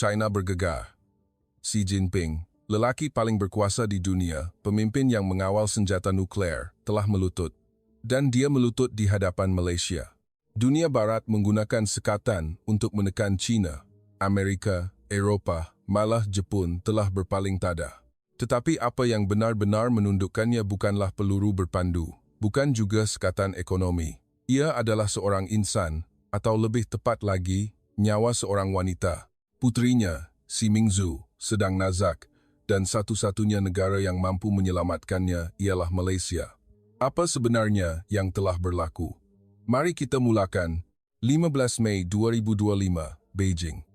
China bergegar. Xi Jinping, lelaki paling berkuasa di dunia, pemimpin yang mengawal senjata nuklear, telah melutut. Dan dia melutut di hadapan Malaysia. Dunia Barat menggunakan sekatan untuk menekan China, Amerika, Eropah, malah Jepun telah berpaling tada. Tetapi apa yang benar-benar menundukkannya bukanlah peluru berpandu, bukan juga sekatan ekonomi. Ia adalah seorang insan, atau lebih tepat lagi, nyawa seorang wanita. Putrinya, Xi Mingzhu, sedang nazak, dan satu-satunya negara yang mampu menyelamatkannya ialah Malaysia. Apa sebenarnya yang telah berlaku? Mari kita mulakan. 15 Mei 2025, Beijing.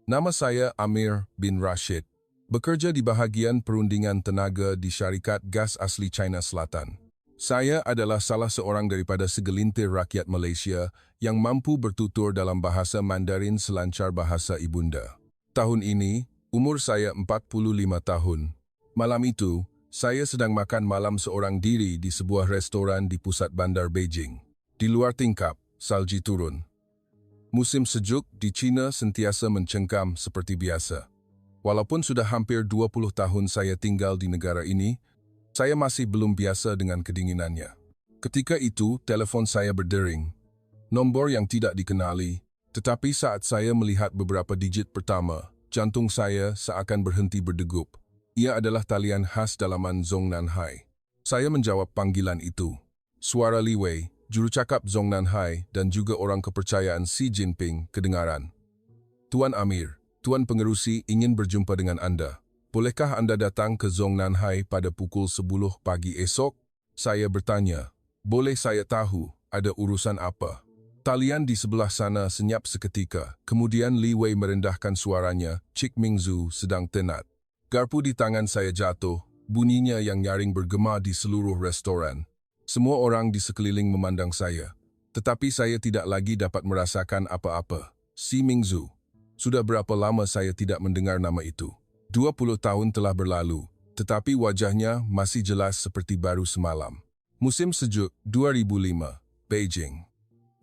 Nama saya Amir bin Rashid. Bekerja di bahagian perundingan tenaga di Syarikat Gas Asli China Selatan. Saya adalah salah seorang daripada segelintir rakyat Malaysia yang mampu bertutur dalam bahasa Mandarin selancar bahasa ibunda. Tahun ini, umur saya 45 tahun. Malam itu, saya sedang makan malam seorang diri di sebuah restoran di pusat bandar Beijing. Di luar tingkap, salji turun. Musim sejuk di China sentiasa mencengkam seperti biasa. Walaupun sudah hampir 20 tahun saya tinggal di negara ini, saya masih belum biasa dengan kedinginannya. Ketika itu, telepon saya berdering. Nombor yang tidak dikenali, tetapi saat saya melihat beberapa digit pertama, jantung saya seakan berhenti berdegup. Ia adalah talian khas dalaman Zongnanhai. Saya menjawab panggilan itu. Suara Li Wei, jurucakap Zongnanhai dan juga orang kepercayaan Xi Jinping, kedengaran. Tuan Amir, Tuan Pengerusi ingin berjumpa dengan Anda. Bolehkah Anda datang ke Zongnanhai pada pukul 10 pagi esok? Saya bertanya. Boleh saya tahu, ada urusan apa? Talian di sebelah sana senyap seketika. Kemudian Li Wei merendahkan suaranya. Cik Mingzhu sedang tenat. Garpu di tangan saya jatuh. Bunyinya yang nyaring bergema di seluruh restoran. Semua orang di sekeliling memandang saya. Tetapi saya tidak lagi dapat merasakan apa-apa. Xi Mingzhu. Sudah berapa lama saya tidak mendengar nama itu? 20 tahun telah berlalu, tetapi wajahnya masih jelas seperti baru semalam. Musim sejuk 2005, Beijing.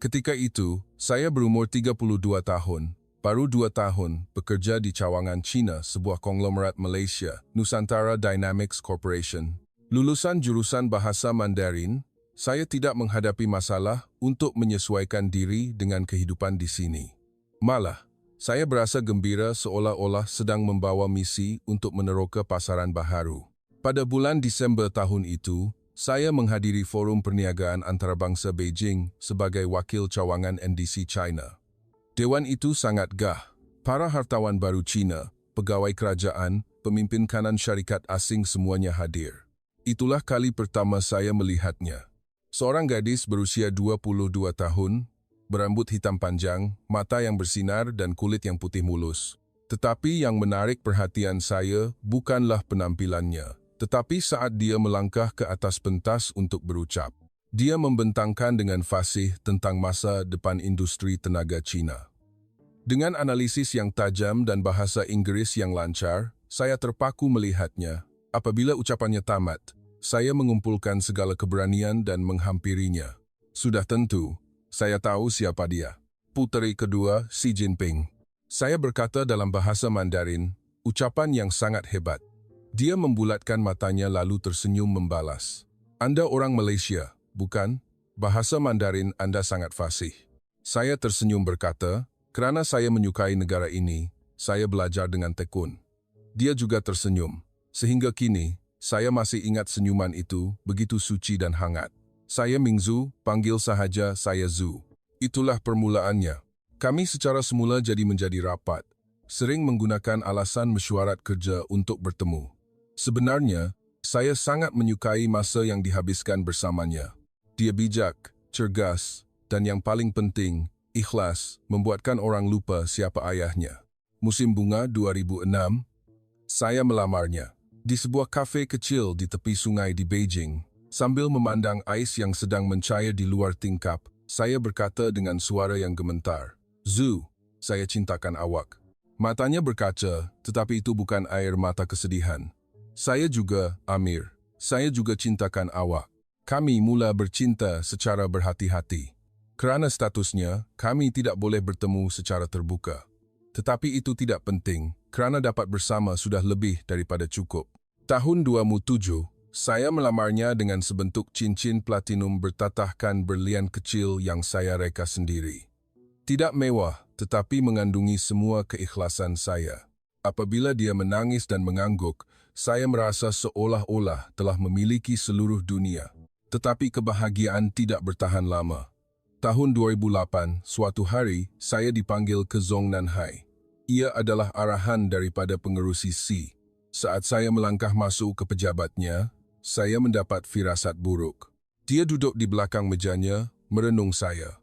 Ketika itu, saya berumur 32 tahun, baru 2 tahun bekerja di cawangan China, sebuah konglomerat Malaysia, Nusantara Dynamics Corporation. Lulusan jurusan bahasa Mandarin, saya tidak menghadapi masalah untuk menyesuaikan diri dengan kehidupan di sini. Malah, saya berasa gembira seolah-olah sedang membawa misi untuk meneroka pasaran baharu. Pada bulan Disember tahun itu, saya menghadiri forum perniagaan antarabangsa Beijing sebagai wakil cawangan NDC China. Dewan itu sangat gah. Para hartawan baru China, pegawai kerajaan, pemimpin kanan syarikat asing semuanya hadir. Itulah kali pertama saya melihatnya. Seorang gadis berusia 22 tahun, berambut hitam panjang, mata yang bersinar dan kulit yang putih mulus. Tetapi yang menarik perhatian saya bukanlah penampilannya, tetapi saat dia melangkah ke atas pentas untuk berucap. Dia membentangkan dengan fasih tentang masa depan industri tenaga China. Dengan analisis yang tajam dan bahasa Inggris yang lancar, saya terpaku melihatnya. Apabila ucapannya tamat, saya mengumpulkan segala keberanian dan menghampirinya. Sudah tentu, saya tahu siapa dia. Puteri kedua, Xi Jinping. Saya berkata dalam bahasa Mandarin, ucapan yang sangat hebat. Dia membulatkan matanya lalu tersenyum membalas. Anda orang Malaysia, bukan? Bahasa Mandarin Anda sangat fasih. Saya tersenyum berkata, kerana saya menyukai negara ini, saya belajar dengan tekun. Dia juga tersenyum. Sehingga kini, saya masih ingat senyuman itu, begitu suci dan hangat. Saya Mingzhu, panggil sahaja saya Zhu. Itulah permulaannya. Kami secara semula menjadi rapat. Sering menggunakan alasan mesyuarat kerja untuk bertemu. Sebenarnya, saya sangat menyukai masa yang dihabiskan bersamanya. Dia bijak, cergas, dan yang paling penting, ikhlas, membuatkan orang lupa siapa ayahnya. Musim bunga 2006, saya melamarnya. Di sebuah kafe kecil di tepi sungai di Beijing, sambil memandang ais yang sedang mencair di luar tingkap, saya berkata dengan suara yang gemetar, Zhu, saya cintakan awak. Matanya berkaca, tetapi itu bukan air mata kesedihan. Saya juga, Amir, saya juga cintakan awak. Kami mula bercinta secara berhati-hati. Kerana statusnya, kami tidak boleh bertemu secara terbuka. Tetapi itu tidak penting, kerana dapat bersama sudah lebih daripada cukup. Tahun 2007, saya melamarnya dengan sebentuk cincin platinum bertatahkan berlian kecil yang saya reka sendiri. Tidak mewah, tetapi mengandungi semua keikhlasan saya. Apabila dia menangis dan mengangguk, saya merasa seolah-olah telah memiliki seluruh dunia. Tetapi kebahagiaan tidak bertahan lama. Tahun 2008, suatu hari, saya dipanggil ke Zongnanhai. Ia adalah arahan daripada pengerusi C. Saat saya melangkah masuk ke pejabatnya, saya mendapat firasat buruk. Dia duduk di belakang mejanya, merenung saya.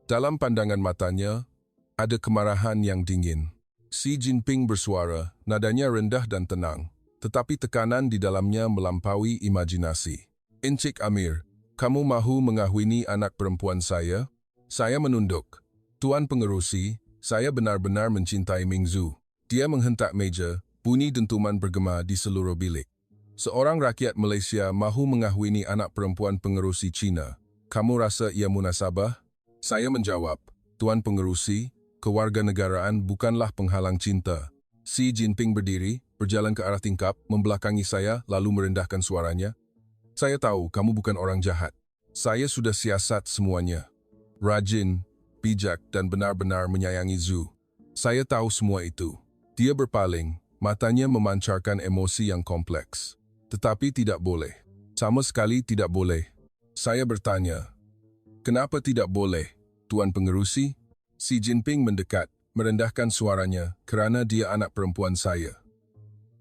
Dalam pandangan matanya, ada kemarahan yang dingin. Xi Jinping bersuara, nadanya rendah dan tenang, tetapi tekanan di dalamnya melampaui imajinasi. "Encik Amir, kamu mahu mengahwini anak perempuan saya?" Saya menunduk. "Tuan Pengerusi, saya benar-benar mencintai Mingzhu." Dia menghentak meja, bunyi dentuman bergema di seluruh bilik. "Seorang rakyat Malaysia mahu mengahwini anak perempuan pengerusi Cina. Kamu rasa ia munasabah?" Saya menjawab, "Tuan Pengerusi, kewarganegaraan bukanlah penghalang cinta." Xi Jinping berdiri, berjalan ke arah tingkap, membelakangi saya lalu merendahkan suaranya. "Saya tahu kamu bukan orang jahat. Saya sudah siasat semuanya. Rajin, bijak dan benar-benar menyayangi Zhu. Saya tahu semua itu." Dia berpaling, matanya memancarkan emosi yang kompleks. "Tetapi tidak boleh. Sama sekali tidak boleh." Saya bertanya, "Kenapa tidak boleh, Tuan Pengerusi?" Xi Jinping mendekat, merendahkan suaranya kerana dia anak perempuan saya.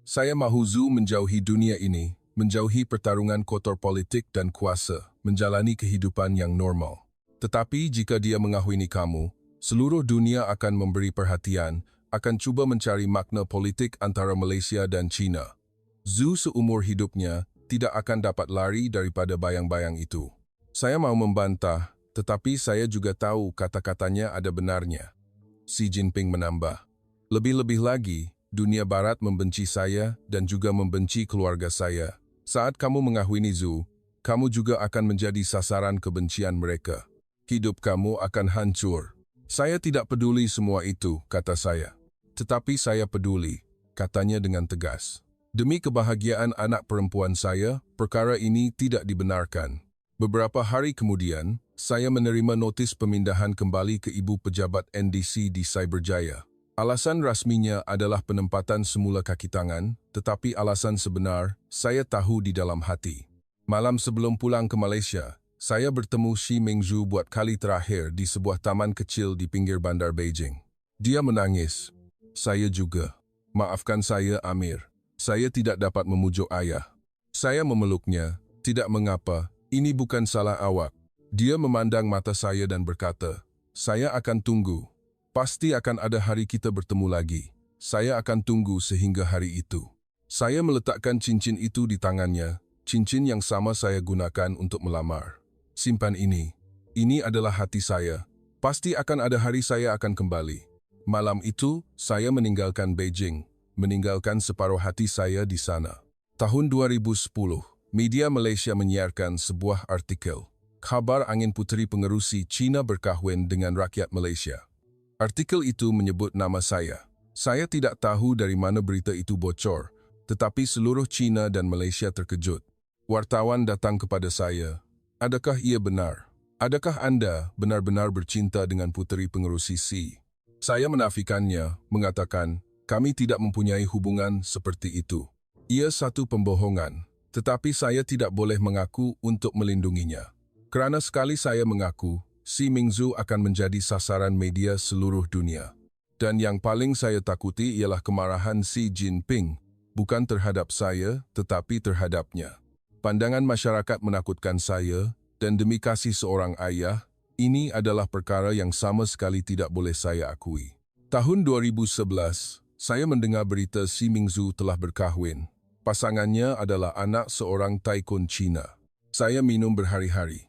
"Saya mahu Zhu menjauhi dunia ini, menjauhi pertarungan kotor politik dan kuasa, menjalani kehidupan yang normal. Tetapi jika dia mengahwini kamu, seluruh dunia akan memberi perhatian, akan cuba mencari makna politik antara Malaysia dan China. Zhu seumur hidupnya tidak akan dapat lari daripada bayang-bayang itu." Saya mau membantah, tetapi saya juga tahu kata-katanya ada benarnya. Xi Jinping menambah, "Lebih-lebih lagi, dunia barat membenci saya dan juga membenci keluarga saya. Saat kamu mengahwini Zhu, kamu juga akan menjadi sasaran kebencian mereka. Hidup kamu akan hancur." "Saya tidak peduli semua itu," kata saya. "Tetapi saya peduli," katanya dengan tegas. "Demi kebahagiaan anak perempuan saya, perkara ini tidak dibenarkan." Beberapa hari kemudian, saya menerima notis pemindahan kembali ke ibu pejabat NDC di Cyberjaya. Alasan rasminya adalah penempatan semula kaki tangan, tetapi alasan sebenar saya tahu di dalam hati. Malam sebelum pulang ke Malaysia, saya bertemu Xi Mingzhu buat kali terakhir di sebuah taman kecil di pinggir bandar Beijing. Dia menangis. Saya juga. "Maafkan saya, Amir. Saya tidak dapat memujuk ayah." Saya memeluknya. "Tidak mengapa, ini bukan salah awak." Dia memandang mata saya dan berkata, "Saya akan tunggu. Pasti akan ada hari kita bertemu lagi. Saya akan tunggu sehingga hari itu." Saya meletakkan cincin itu di tangannya, cincin yang sama saya gunakan untuk melamar. "Simpan ini. Ini adalah hati saya. Pasti akan ada hari saya akan kembali." Malam itu, saya meninggalkan Beijing, meninggalkan separuh hati saya di sana. Tahun 2010, media Malaysia menyiarkan sebuah artikel. Kabar angin puteri pengerusi Cina berkahwin dengan rakyat Malaysia. Artikel itu menyebut nama saya. Saya tidak tahu dari mana berita itu bocor, tetapi seluruh Cina dan Malaysia terkejut. Wartawan datang kepada saya. "Adakah ia benar? Adakah Anda benar-benar bercinta dengan puteri pengerusi C?" Saya menafikannya, mengatakan, "Kami tidak mempunyai hubungan seperti itu. Ia satu pembohongan, tetapi saya tidak boleh mengaku untuk melindunginya. Kerana sekali saya mengaku, Xi Mingzhu akan menjadi sasaran media seluruh dunia. Dan yang paling saya takuti ialah kemarahan Xi Jinping, bukan terhadap saya, tetapi terhadapnya. Pandangan masyarakat menakutkan saya, dan demi kasih seorang ayah, ini adalah perkara yang sama sekali tidak boleh saya akui." Tahun 2011, saya mendengar berita Xi Mingzhu telah berkahwin. Pasangannya adalah anak seorang taikun Cina. Saya minum berhari-hari.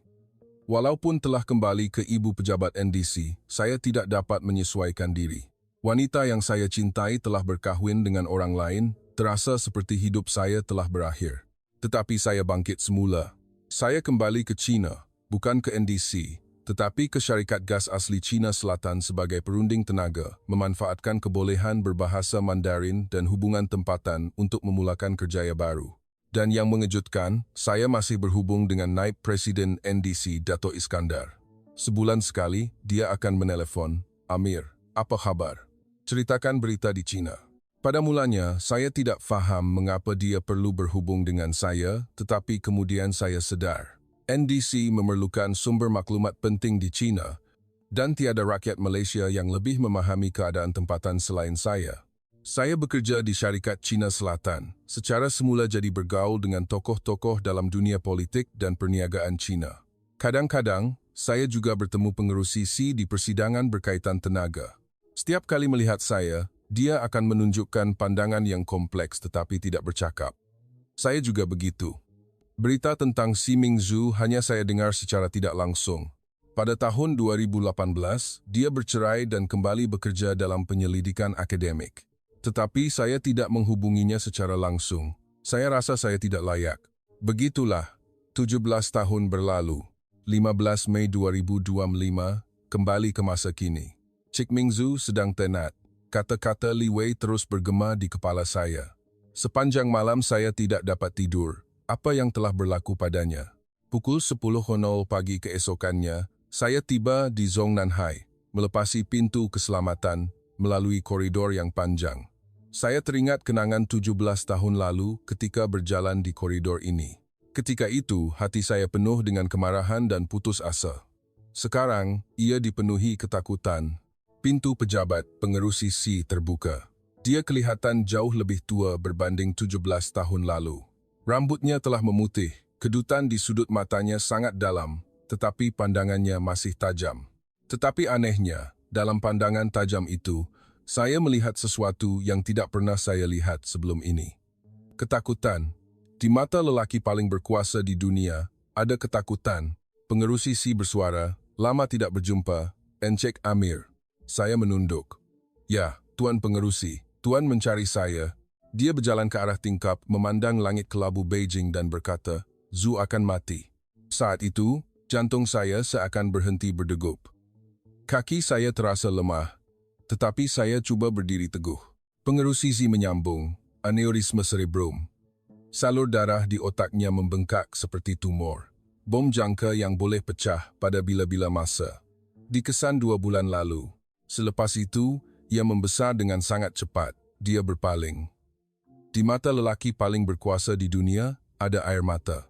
Walaupun telah kembali ke ibu pejabat NDC, saya tidak dapat menyesuaikan diri. Wanita yang saya cintai telah berkahwin dengan orang lain, terasa seperti hidup saya telah berakhir. Tetapi saya bangkit semula. Saya kembali ke China, bukan ke NDC, tetapi ke syarikat gas asli China Selatan sebagai perunding tenaga, memanfaatkan kebolehan berbahasa Mandarin dan hubungan tempatan untuk memulakan kerjaya baru. Dan yang mengejutkan, saya masih berhubung dengan Naib Presiden NDC Dato' Iskandar. Sebulan sekali, dia akan menelepon, "Amir, apa kabar? Ceritakan berita di China." Pada mulanya, saya tidak faham mengapa dia perlu berhubung dengan saya, tetapi kemudian saya sedar. NDC memerlukan sumber maklumat penting di China dan tiada rakyat Malaysia yang lebih memahami keadaan tempatan selain saya. Saya bekerja di syarikat China Selatan, secara semula jadi bergaul dengan tokoh-tokoh dalam dunia politik dan perniagaan China. Kadang-kadang, saya juga bertemu pengerus CC di persidangan berkaitan tenaga. Setiap kali melihat saya, dia akan menunjukkan pandangan yang kompleks tetapi tidak bercakap. Saya juga begitu. Berita tentang Xi Mingzhu hanya saya dengar secara tidak langsung. Pada tahun 2018, dia bercerai dan kembali bekerja dalam penyelidikan akademik. Tetapi saya tidak menghubunginya secara langsung. Saya rasa saya tidak layak. Begitulah, 17 tahun berlalu. 15 Mei 2025, kembali ke masa kini. Xi Mingzhu sedang tenat. Kata-kata Li Wei terus bergema di kepala saya. Sepanjang malam saya tidak dapat tidur. Apa yang telah berlaku padanya? Pukul 10.00 pagi keesokannya, saya tiba di Zongnanhai, melepasi pintu keselamatan melalui koridor yang panjang. Saya teringat kenangan 17 tahun lalu ketika berjalan di koridor ini. Ketika itu, hati saya penuh dengan kemarahan dan putus asa. Sekarang, ia dipenuhi ketakutan. Pintu pejabat pengerus CC terbuka. Dia kelihatan jauh lebih tua berbanding 17 tahun lalu. Rambutnya telah memutih, kedutan di sudut matanya sangat dalam, tetapi pandangannya masih tajam. Tetapi anehnya, dalam pandangan tajam itu, saya melihat sesuatu yang tidak pernah saya lihat sebelum ini. Ketakutan. Di mata lelaki paling berkuasa di dunia, ada ketakutan. Pengerus CC bersuara, "Lama tidak berjumpa, Encik Amir." Saya menunduk. "Ya, Tuan Pengerusi, Tuan mencari saya." Dia berjalan ke arah tingkap, memandang langit kelabu Beijing dan berkata, "Zhu akan mati." Saat itu, jantung saya seakan berhenti berdegup. Kaki saya terasa lemah, tetapi saya cuba berdiri teguh. Pengerus CC menyambung, "Aneurisma cerebrum." Salur darah di otaknya membengkak seperti tumor. Bom jangka yang boleh pecah pada bila-bila masa. Dikesan 2 bulan lalu. Selepas itu, ia membesar dengan sangat cepat. Dia berpaling. Di mata lelaki paling berkuasa di dunia, ada air mata.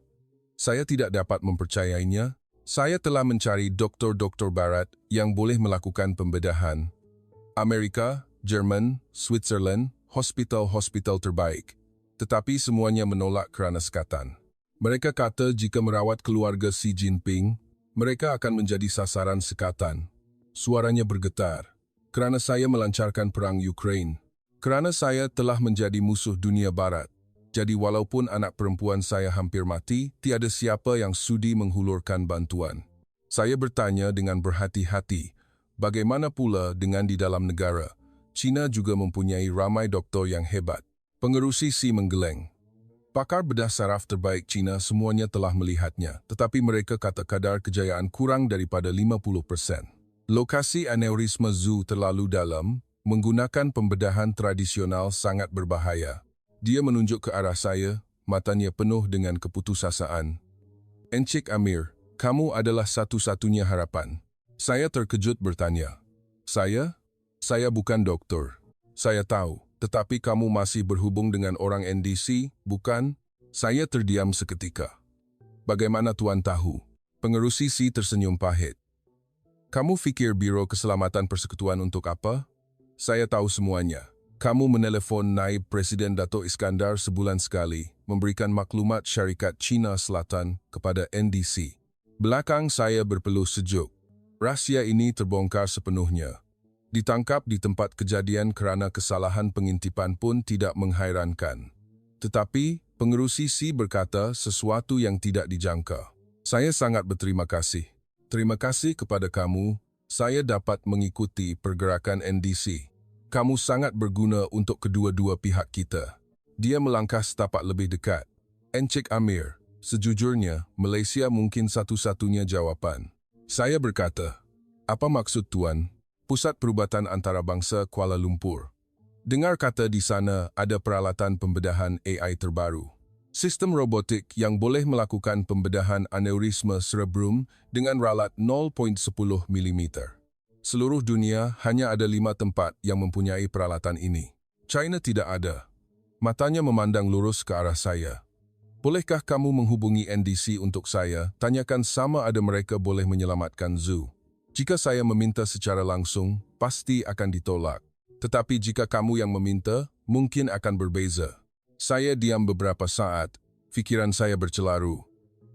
Saya tidak dapat mempercayainya. Saya telah mencari doktor-doktor barat yang boleh melakukan pembedahan. Amerika, Jerman, Switzerland, hospital-hospital terbaik. Tetapi semuanya menolak kerana sekatan. Mereka kata jika merawat keluarga Xi Jinping, mereka akan menjadi sasaran sekatan. Suaranya bergetar. Kerana saya melancarkan perang Ukraine. Kerana saya telah menjadi musuh dunia barat. Jadi walaupun anak perempuan saya hampir mati, tiada siapa yang sudi menghulurkan bantuan. Saya bertanya dengan berhati-hati, bagaimana pula dengan di dalam negara? China juga mempunyai ramai doktor yang hebat. Pengerus CC menggeleng. Pakar bedah saraf terbaik China semuanya telah melihatnya, tetapi mereka kata kadar kejayaan kurang daripada 50%. Lokasi aneurisma Zhu terlalu dalam, menggunakan pembedahan tradisional sangat berbahaya. Dia menunjuk ke arah saya, matanya penuh dengan keputusasaan. "Encik Amir, kamu adalah satu-satunya harapan." Saya terkejut bertanya. Saya? Saya bukan doktor. Saya tahu, tetapi kamu masih berhubung dengan orang NDC, bukan? Saya terdiam seketika. "Bagaimana Tuan tahu?" Pengerus CC tersenyum pahit. "Kamu fikir Biro Keselamatan Persekutuan untuk apa? Saya tahu semuanya. Kamu menelepon Naib Presiden Dato' Iskandar sebulan sekali, memberikan maklumat syarikat China Selatan kepada NDC. Belakang saya berpeluh sejuk. Rahsia ini terbongkar sepenuhnya. Ditangkap di tempat kejadian kerana kesalahan pengintipan pun tidak menghairankan. Tetapi, pengerus CC berkata sesuatu yang tidak dijangka. Saya sangat berterima kasih. Terima kasih kepada kamu, saya dapat mengikuti pergerakan NDC. Kamu sangat berguna untuk kedua-dua pihak kita." Dia melangkah setapak lebih dekat. "Encik Amir, sejujurnya, Malaysia mungkin satu-satunya jawapan. Saya berkata, "Apa maksud Tuan? Pusat Perubatan Antarabangsa Kuala Lumpur. Dengar kata di sana ada peralatan pembedahan AI terbaru. Sistem robotik yang boleh melakukan pembedahan aneurisma cerebrum dengan ralat 0.10 mm. Seluruh dunia hanya ada 5 tempat yang mempunyai peralatan ini. China tidak ada." Matanya memandang lurus ke arah saya. "Bolehkah kamu menghubungi NDC untuk saya? Tanyakan sama ada mereka boleh menyelamatkan Zhu. Jika saya meminta secara langsung, pasti akan ditolak. Tetapi jika kamu yang meminta, mungkin akan berbeza." Saya diam beberapa saat, fikiran saya bercelaru.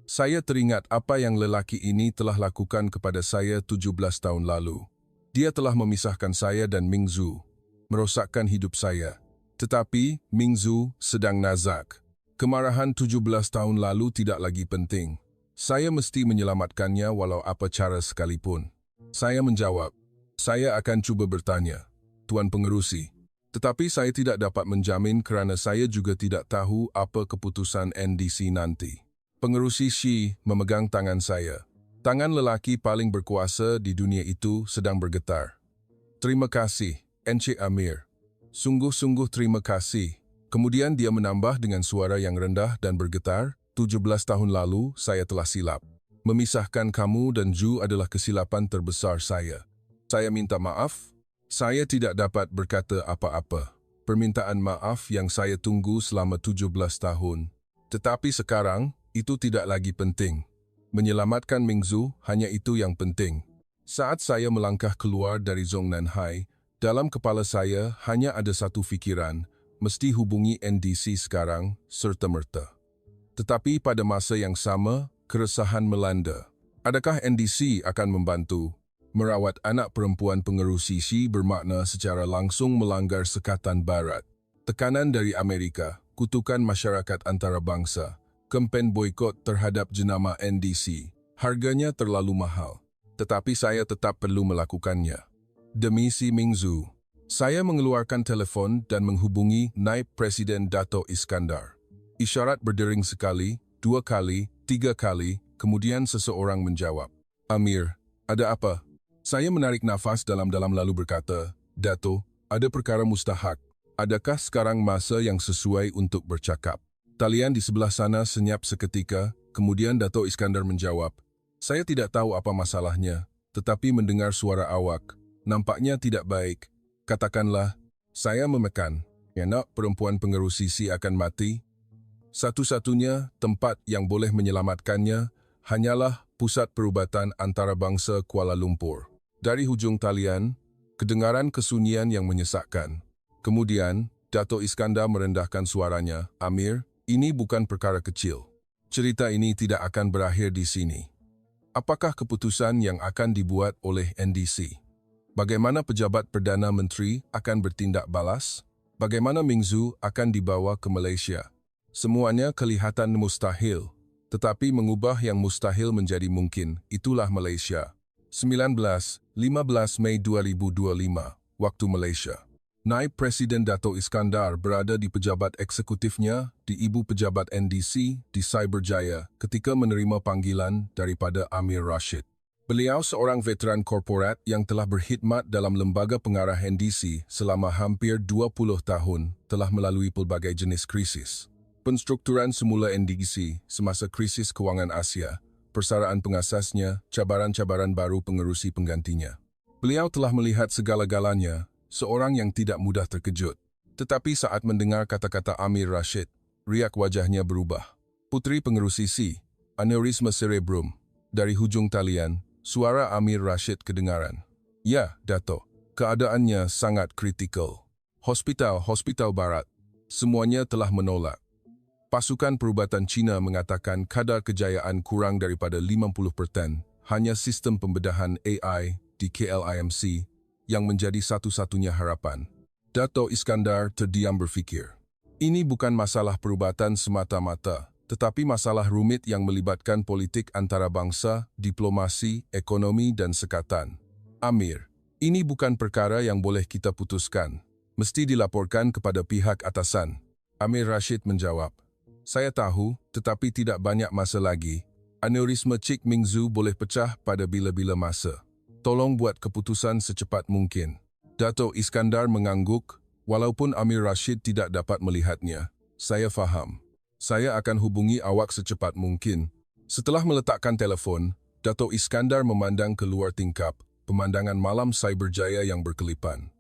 Saya teringat apa yang lelaki ini telah lakukan kepada saya 17 tahun lalu. Dia telah memisahkan saya dan Ming Zhu, merosakkan hidup saya. Tetapi Ming Zhu sedang nazak. Kemarahan 17 tahun lalu tidak lagi penting. Saya mesti menyelamatkannya walau apa cara sekalipun. Saya menjawab, "Saya akan cuba bertanya, Tuan Pengerusi. Tetapi saya tidak dapat menjamin kerana saya juga tidak tahu apa keputusan NDC nanti." Pengerusi Xi memegang tangan saya. Tangan lelaki paling berkuasa di dunia itu sedang bergetar. "Terima kasih, Encik Amir. Sungguh-sungguh terima kasih." Kemudian dia menambah dengan suara yang rendah dan bergetar, "17 tahun lalu saya telah silap. Memisahkan kamu dan Zhu adalah kesilapan terbesar saya. Saya minta maaf. Saya tidak dapat berkata apa-apa. Permintaan maaf yang saya tunggu selama 17 tahun. Tetapi sekarang, itu tidak lagi penting. Menyelamatkan Ming Zhu, hanya itu yang penting." Saat saya melangkah keluar dari Zongnanhai, dalam kepala saya hanya ada satu fikiran, mesti hubungi NDC sekarang, serta-merta. Tetapi pada masa yang sama, keresahan melanda. Adakah NDC akan membantu? Merawat anak perempuan pengerusi Xi bermakna secara langsung melanggar Sekatan Barat. Tekanan dari Amerika, kutukan masyarakat antarabangsa, kempen boikot terhadap jenama NDC. Harganya terlalu mahal. Tetapi saya tetap perlu melakukannya. Demi si Ming Zhu. Saya mengeluarkan telefon dan menghubungi Naib Presiden Dato' Iskandar. Isyarat berdering sekali, 2 kali, 3 kali, kemudian seseorang menjawab, "Amir, ada apa?" Saya menarik nafas dalam-dalam lalu berkata, "Dato', ada perkara mustahak. Adakah sekarang masa yang sesuai untuk bercakap?" Talian di sebelah sana senyap seketika, kemudian Dato' Iskandar menjawab, "Saya tidak tahu apa masalahnya, tetapi mendengar suara awak, nampaknya tidak baik. Katakanlah, saya memekan, anak perempuan pengerusi Xi akan mati. Satu-satunya tempat yang boleh menyelamatkannya hanyalah Pusat Perubatan Antarabangsa Kuala Lumpur." Dari hujung talian, kedengaran kesunyian yang menyesakkan. Kemudian, Dato' Iskandar merendahkan suaranya, "Amir, ini bukan perkara kecil. Cerita ini tidak akan berakhir di sini. Apakah keputusan yang akan dibuat oleh NDC? Bagaimana pejabat Perdana Menteri akan bertindak balas? Bagaimana Ming Zhu akan dibawa ke Malaysia? Semuanya kelihatan mustahil. Tetapi mengubah yang mustahil menjadi mungkin, itulah Malaysia." 15 Mei 2025, waktu Malaysia. Naib Presiden Dato' Iskandar berada di pejabat eksekutifnya di Ibu Pejabat NDC di Cyberjaya ketika menerima panggilan daripada Amir Rashid. Beliau seorang veteran korporat yang telah berkhidmat dalam lembaga pengarah NDC selama hampir 20 tahun, telah melalui pelbagai jenis krisis. Penstrukturan semula NDC semasa krisis kewangan Asia, persaraan pengasasnya, cabaran-cabaran baru pengerusi penggantinya. Beliau telah melihat segala-galanya, seorang yang tidak mudah terkejut. Tetapi saat mendengar kata-kata Amir Rashid, riak wajahnya berubah. "Putri pengerusi Xi, aneurisma cerebrum." Dari hujung talian, suara Amir Rashid kedengaran. "Ya, Dato', keadaannya sangat kritikal. Hospital Barat, semuanya telah menolak. Pasukan perubatan Cina mengatakan kadar kejayaan kurang daripada 50%, hanya sistem pembedahan AI di KLIMC yang menjadi satu-satunya harapan." Dato' Iskandar terdiam berfikir. Ini bukan masalah perubatan semata-mata, tetapi masalah rumit yang melibatkan politik antarabangsa, diplomasi, ekonomi dan sekatan. "Amir, ini bukan perkara yang boleh kita putuskan. Mesti dilaporkan kepada pihak atasan." Amir Rashid menjawab, "Saya tahu, tetapi tidak banyak masa lagi. Aneurisma Cik Mingzu boleh pecah pada bila-bila masa. Tolong buat keputusan secepat mungkin. Dato' Iskandar mengangguk, walaupun Amir Rashid tidak dapat melihatnya. Saya faham. Saya akan hubungi awak secepat mungkin. Setelah meletakkan telefon, Dato' Iskandar memandang keluar tingkap, pemandangan malam Cyberjaya yang berkelipan.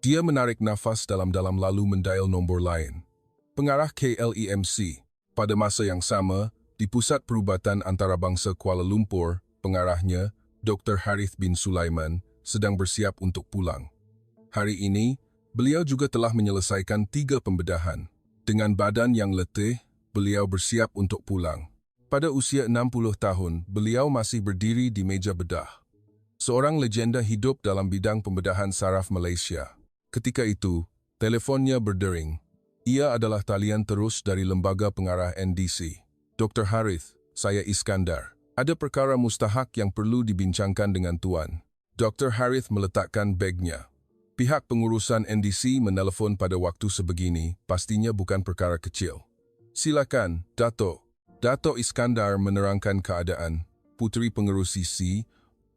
Dia menarik nafas dalam-dalam lalu mendial nombor lain. Pengarah KLEMC. Pada masa yang sama, di Pusat Perubatan Antarabangsa Kuala Lumpur, pengarahnya, Dr. Harith bin Sulaiman, sedang bersiap untuk pulang. Hari ini, beliau juga telah menyelesaikan 3 pembedahan. Dengan badan yang letih, beliau bersiap untuk pulang. Pada usia 60 tahun, beliau masih berdiri di meja bedah. Seorang legenda hidup dalam bidang pembedahan saraf Malaysia. Ketika itu, teleponnya berdering. Ia adalah talian terus dari lembaga pengarah NDC. Dr. Harith, saya Iskandar. Ada perkara mustahak yang perlu dibincangkan dengan Tuan. Dr. Harith meletakkan bagnya. Pihak pengurusan NDC menelpon pada waktu sebegini, pastinya bukan perkara kecil. Silakan, Dato'. Dato' Iskandar menerangkan keadaan. Puteri pengerus CC,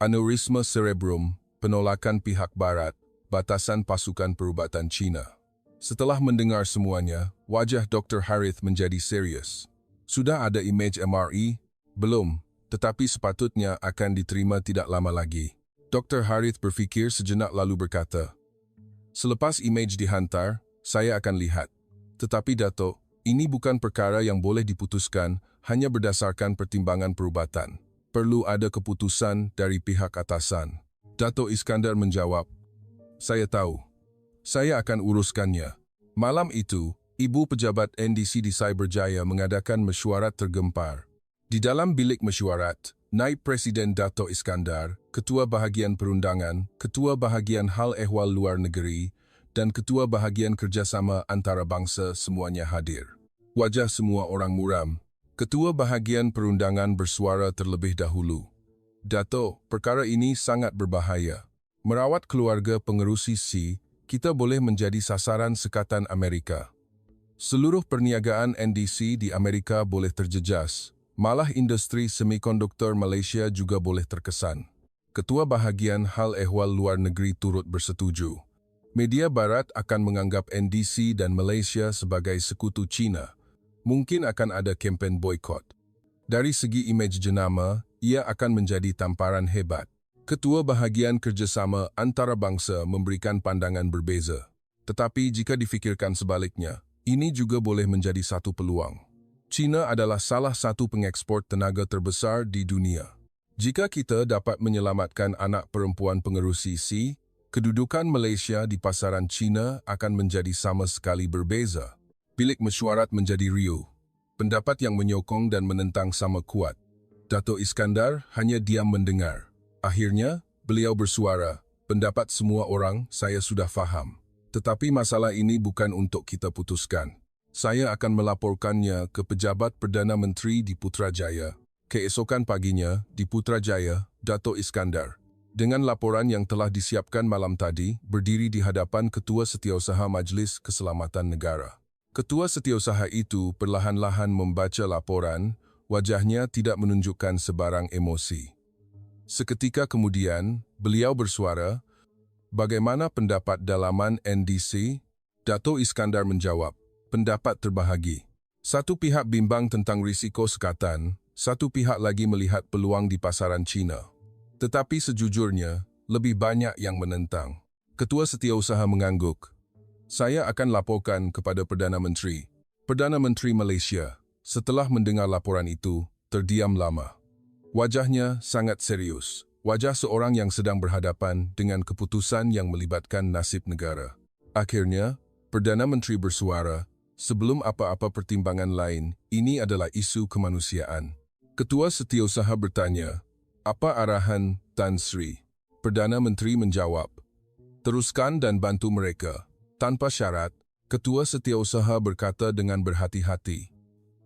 aneurisma cerebrum, penolakan pihak barat, batasan pasukan perubatan Cina. Setelah mendengar semuanya, wajah Dr. Harith menjadi serius. Sudah ada image MRI? Belum, tetapi sepatutnya akan diterima tidak lama lagi. Dr. Harith berfikir sejenak lalu berkata, selepas image dihantar, saya akan lihat. Tetapi Dato', ini bukan perkara yang boleh diputuskan hanya berdasarkan pertimbangan perubatan. Perlu ada keputusan dari pihak atasan. Dato' Iskandar menjawab, saya tahu. Saya akan uruskannya. Malam itu, ibu pejabat NDC di Cyberjaya mengadakan mesyuarat tergempar. Di dalam bilik mesyuarat, Naib Presiden Dato' Iskandar, Ketua Bahagian Perundangan, Ketua Bahagian Hal Ehwal Luar Negeri, dan Ketua Bahagian Kerjasama Antarabangsa semuanya hadir. Wajah semua orang muram. Ketua Bahagian Perundangan bersuara terlebih dahulu. Dato', perkara ini sangat berbahaya. Merawat keluarga pengerusi C, kita boleh menjadi sasaran sekatan Amerika. Seluruh perniagaan NDC di Amerika boleh terjejas. Malah industri semikonduktor Malaysia juga boleh terkesan. Ketua Bahagian Hal Ehwal Luar Negeri turut bersetuju. Media Barat akan menganggap NDC dan Malaysia sebagai sekutu Cina. Mungkin akan ada kempen boikot. Dari segi imej jenama, ia akan menjadi tamparan hebat. Ketua Bahagian Kerjasama Antarabangsa memberikan pandangan berbeza. Tetapi jika difikirkan sebaliknya, ini juga boleh menjadi satu peluang. China adalah salah satu pengekspor tenaga terbesar di dunia. Jika kita dapat menyelamatkan anak perempuan pengerusi C, kedudukan Malaysia di pasaran China akan menjadi sama sekali berbeza. Bilik mesyuarat menjadi riuh. Pendapat yang menyokong dan menentang sama kuat. Dato' Iskandar hanya diam mendengar. Akhirnya, beliau bersuara, pendapat semua orang saya sudah faham. Tetapi masalah ini bukan untuk kita putuskan. Saya akan melaporkannya ke pejabat Perdana Menteri di Putrajaya. Keesokan paginya, di Putrajaya, Dato' Iskandar, dengan laporan yang telah disiapkan malam tadi, berdiri di hadapan Ketua Setiausaha Majlis Keselamatan Negara. Ketua Setiausaha itu perlahan-lahan membaca laporan, wajahnya tidak menunjukkan sebarang emosi. Seketika kemudian, beliau bersuara, bagaimana pendapat dalaman NDC? Dato' Iskandar menjawab, pendapat terbahagi. Satu pihak bimbang tentang risiko sekatan, satu pihak lagi melihat peluang di pasaran Cina. Tetapi sejujurnya, lebih banyak yang menentang. Ketua Setiausaha mengangguk. Saya akan laporkan kepada Perdana Menteri. Perdana Menteri Malaysia, setelah mendengar laporan itu, terdiam lama. Wajahnya sangat serius. Wajah seorang yang sedang berhadapan dengan keputusan yang melibatkan nasib negara. Akhirnya, Perdana Menteri bersuara, sebelum apa-apa pertimbangan lain, ini adalah isu kemanusiaan. Ketua Setiausaha bertanya, apa arahan Tan Sri? Perdana Menteri menjawab, teruskan dan bantu mereka. Tanpa syarat, Ketua Setiausaha berkata dengan berhati-hati.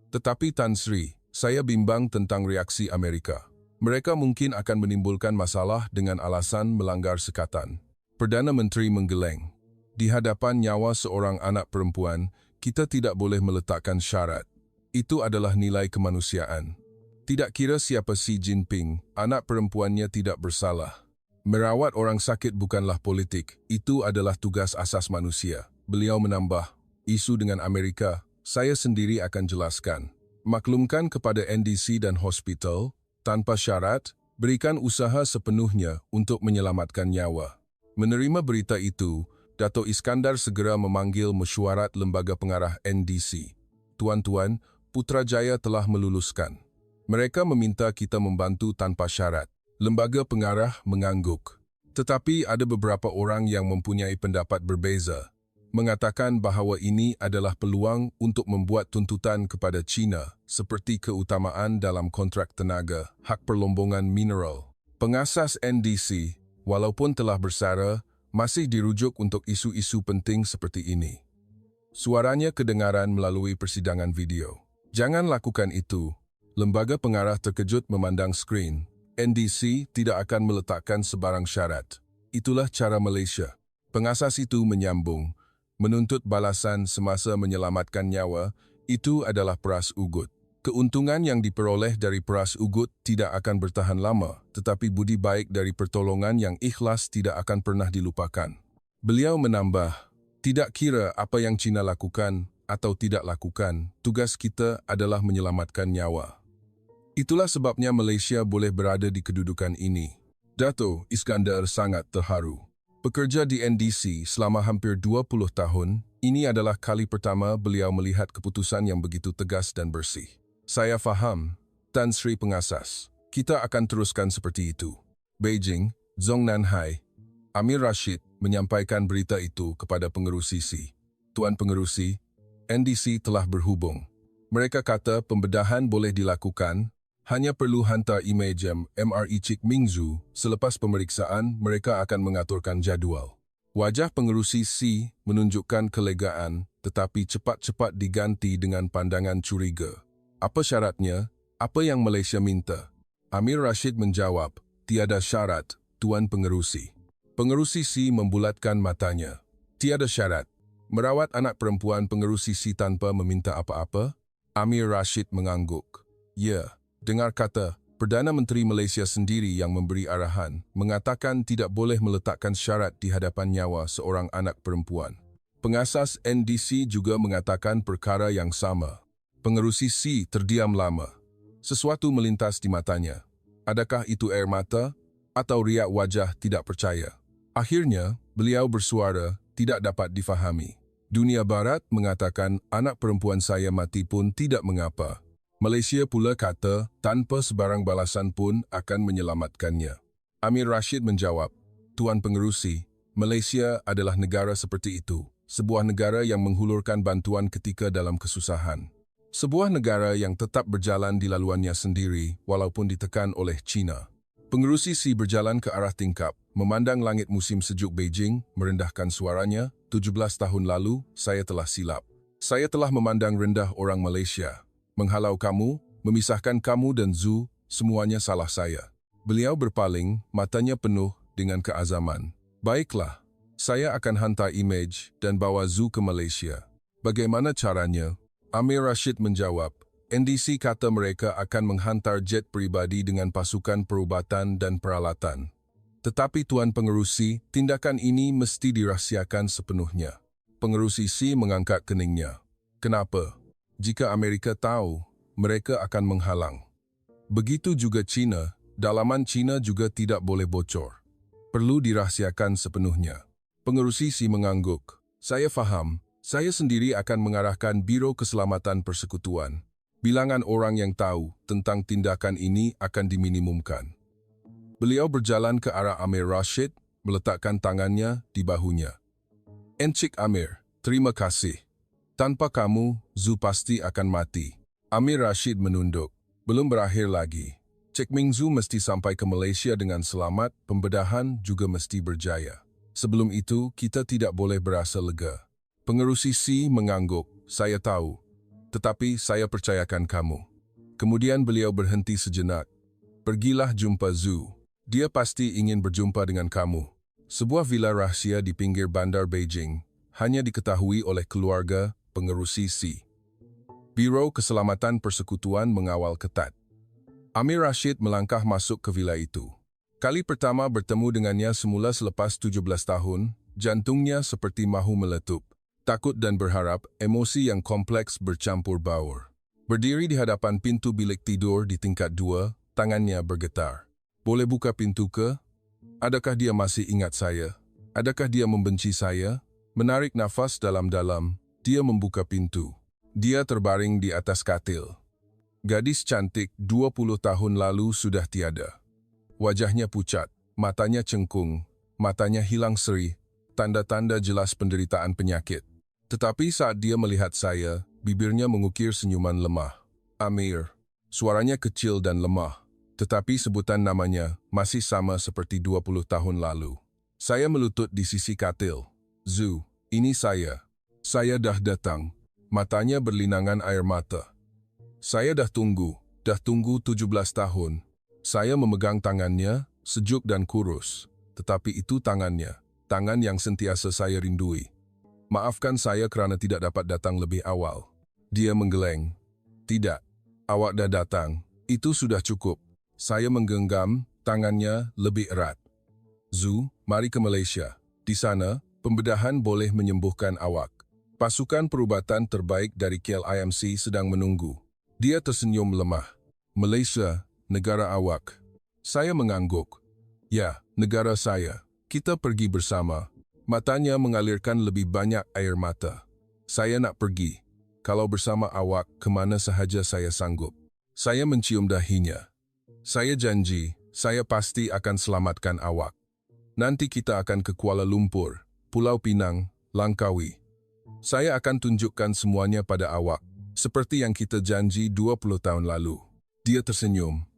Tetapi Tan Sri, saya bimbang tentang reaksi Amerika. Mereka mungkin akan menimbulkan masalah dengan alasan melanggar sekatan. Perdana Menteri menggeleng. Di hadapan nyawa seorang anak perempuan, kita tidak boleh meletakkan syarat. Itu adalah nilai kemanusiaan. Tidak kira siapa Xi Jinping, anak perempuannya tidak bersalah. Merawat orang sakit bukanlah politik, itu adalah tugas asas manusia. Beliau menambah, isu dengan Amerika, saya sendiri akan jelaskan. Maklumkan kepada NDC dan hospital, tanpa syarat, berikan usaha sepenuhnya untuk menyelamatkan nyawa. Menerima berita itu, Dato' Iskandar segera memanggil mesyuarat lembaga pengarah NDC. Tuan-tuan, Putrajaya telah meluluskan. Mereka meminta kita membantu tanpa syarat. Lembaga pengarah mengangguk. Tetapi ada beberapa orang yang mempunyai pendapat berbeza, mengatakan bahawa ini adalah peluang untuk membuat tuntutan kepada China seperti keutamaan dalam kontrak tenaga, hak perlombongan mineral. Pengasas NDC, walaupun telah bersara, masih dirujuk untuk isu-isu penting seperti ini. Suaranya kedengaran melalui persidangan video. Jangan lakukan itu. Lembaga pengarah terkejut memandang skrin. NDC tidak akan meletakkan sebarang syarat. Itulah cara Malaysia. Pengasas itu menyambung, menuntut balasan semasa menyelamatkan nyawa, itu adalah peras ugut. Keuntungan yang diperoleh dari peras ugut tidak akan bertahan lama, tetapi budi baik dari pertolongan yang ikhlas tidak akan pernah dilupakan. Beliau menambah, tidak kira apa yang China lakukan atau tidak lakukan, tugas kita adalah menyelamatkan nyawa. Itulah sebabnya Malaysia boleh berada di kedudukan ini. Dato' Iskandar sangat terharu. Bekerja di NDC selama hampir 20 tahun, ini adalah kali pertama beliau melihat keputusan yang begitu tegas dan bersih. Saya faham, Tan Sri Pengasas. Kita akan teruskan seperti itu. Beijing, Zhong Nanhai. Amir Rashid menyampaikan berita itu kepada pengerusi C. Tuan Pengerusi, NDC telah berhubung. Mereka kata pembedahan boleh dilakukan, hanya perlu hantar imej MRI Cik Mingzu. Selepas pemeriksaan, mereka akan mengaturkan jadual. Wajah pengerusi C menunjukkan kelegaan, tetapi cepat-cepat diganti dengan pandangan curiga. Apa syaratnya? Apa yang Malaysia minta? Amir Rashid menjawab, tiada syarat, Tuan Pengerusi. Pengerusi C membulatkan matanya. Tiada syarat. Merawat anak perempuan pengerusi C tanpa meminta apa-apa? Amir Rashid mengangguk. Ya. Dengar kata, Perdana Menteri Malaysia sendiri yang memberi arahan, mengatakan tidak boleh meletakkan syarat di hadapan nyawa seorang anak perempuan. Pengasas NDC juga mengatakan perkara yang sama. Pengerusi C terdiam lama. Sesuatu melintas di matanya. Adakah itu air mata atau riak wajah tidak percaya? Akhirnya, beliau bersuara, tidak dapat difahami. Dunia Barat mengatakan anak perempuan saya mati pun tidak mengapa. Malaysia pula kata, tanpa sebarang balasan pun akan menyelamatkannya. Amir Rashid menjawab, Tuan Pengerusi, Malaysia adalah negara seperti itu. Sebuah negara yang menghulurkan bantuan ketika dalam kesusahan. Sebuah negara yang tetap berjalan di laluannya sendiri, walaupun ditekan oleh China. Pengerusi C berjalan ke arah tingkap, memandang langit musim sejuk Beijing, merendahkan suaranya, 17 tahun lalu, saya telah silap. Saya telah memandang rendah orang Malaysia. Menghalau kamu, memisahkan kamu dan Zhu, semuanya salah saya. Beliau berpaling, matanya penuh dengan keazaman. Baiklah, saya akan hantar imej dan bawa Zhu ke Malaysia. Bagaimana caranya? Amir Rashid menjawab, NDC kata mereka akan menghantar jet pribadi dengan pasukan perubatan dan peralatan. Tetapi Tuan Pengerusi, tindakan ini mesti dirahsiakan sepenuhnya. Pengerusi C mengangkat keningnya. Kenapa? Jika Amerika tahu, mereka akan menghalang. Begitu juga China, dalaman China juga tidak boleh bocor. Perlu dirahsiakan sepenuhnya. Pengerusi C mengangguk. Saya faham, saya sendiri akan mengarahkan Biro Keselamatan Persekutuan. Bilangan orang yang tahu tentang tindakan ini akan diminimumkan. Beliau berjalan ke arah Amir Rashid, meletakkan tangannya di bahunya. Encik Amir, terima kasih. Tanpa kamu, Zhu pasti akan mati. Amir Rashid menunduk. Belum berakhir lagi. Cik Mingzu mesti sampai ke Malaysia dengan selamat, pembedahan juga mesti berjaya. Sebelum itu, kita tidak boleh berasa lega. Pengerusi C mengangguk. Saya tahu. Tetapi saya percayakan kamu. Kemudian beliau berhenti sejenak. Pergilah jumpa Zhu. Dia pasti ingin berjumpa dengan kamu. Sebuah villa rahasia di pinggir bandar Beijing, hanya diketahui oleh keluarga Pengerusi C. Biro Keselamatan Persekutuan mengawal ketat. Amir Rashid melangkah masuk ke vila itu. Kali pertama bertemu dengannya semula selepas 17 tahun, jantungnya seperti mahu meletup. Takut dan berharap, emosi yang kompleks bercampur baur. Berdiri di hadapan pintu bilik tidur di tingkat 2, tangannya bergetar. Boleh buka pintu ke? Adakah dia masih ingat saya? Adakah dia membenci saya? Menarik nafas dalam-dalam, dia membuka pintu. Dia terbaring di atas katil. Gadis cantik 20 tahun lalu sudah tiada. Wajahnya pucat, matanya cengkung, matanya hilang seri, tanda-tanda jelas penderitaan penyakit. Tetapi saat dia melihat saya, bibirnya mengukir senyuman lemah. Amir. Suaranya kecil dan lemah, tetapi sebutan namanya masih sama seperti 20 tahun lalu. Saya melutut di sisi katil. Zu, ini saya. Saya dah datang. Matanya berlinangan air mata. Saya dah tunggu 17 tahun. Saya memegang tangannya, sejuk dan kurus. Tetapi itu tangannya, tangan yang sentiasa saya rindui. Maafkan saya kerana tidak dapat datang lebih awal. Dia menggeleng. Tidak, awak dah datang. Itu sudah cukup. Saya menggenggam tangannya lebih erat. Zu, mari ke Malaysia. Di sana, pembedahan boleh menyembuhkan awak. Pasukan perubatan terbaik dari KLIMC sedang menunggu. Dia tersenyum lemah. Malaysia, negara awak. Saya mengangguk. Ya, negara saya. Kita pergi bersama. Matanya mengalirkan lebih banyak air mata. Saya nak pergi. Kalau bersama awak, kemana sahaja saya sanggup. Saya mencium dahinya. Saya janji, saya pasti akan selamatkan awak. Nanti kita akan ke Kuala Lumpur, Pulau Pinang, Langkawi. Saya akan tunjukkan semuanya pada awak. Seperti yang kita janji 20 tahun lalu. Dia tersenyum.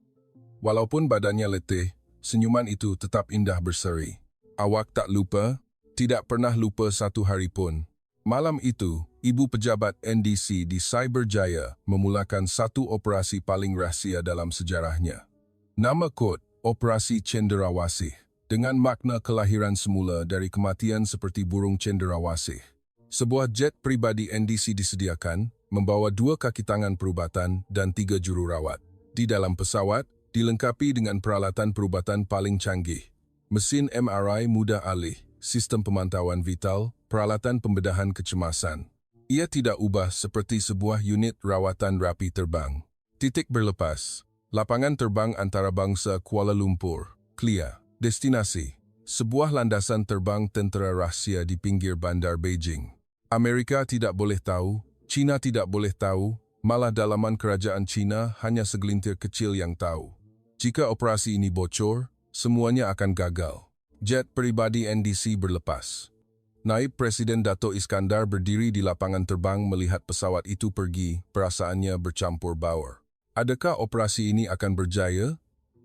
Walaupun badannya letih, senyuman itu tetap indah berseri. Awak tak lupa? Tidak pernah lupa satu hari pun. Malam itu, ibu pejabat NDC di Cyberjaya memulakan satu operasi paling rahsia dalam sejarahnya. Nama kod, Operasi Cenderawasih. Dengan makna kelahiran semula dari kematian seperti burung cenderawasih. Sebuah jet pribadi NDC disediakan, membawa 2 kaki tangan perubatan dan 3 jururawat. Di dalam pesawat, dilengkapi dengan peralatan perubatan paling canggih. Mesin MRI mudah alih, sistem pemantauan vital, peralatan pembedahan kecemasan. Ia tidak ubah seperti sebuah unit rawatan rapi terbang. Titik berlepas. Lapangan terbang antarabangsa Kuala Lumpur, KLIA. Destinasi. Sebuah landasan terbang tentera rahsia di pinggir bandar Beijing. Amerika tidak boleh tahu, China tidak boleh tahu, malah dalaman kerajaan China hanya segelintir kecil yang tahu. Jika operasi ini bocor, semuanya akan gagal. Jet pribadi NDC berlepas. Naib Presiden Dato' Iskandar berdiri di lapangan terbang melihat pesawat itu pergi, perasaannya bercampur baur. Adakah operasi ini akan berjaya?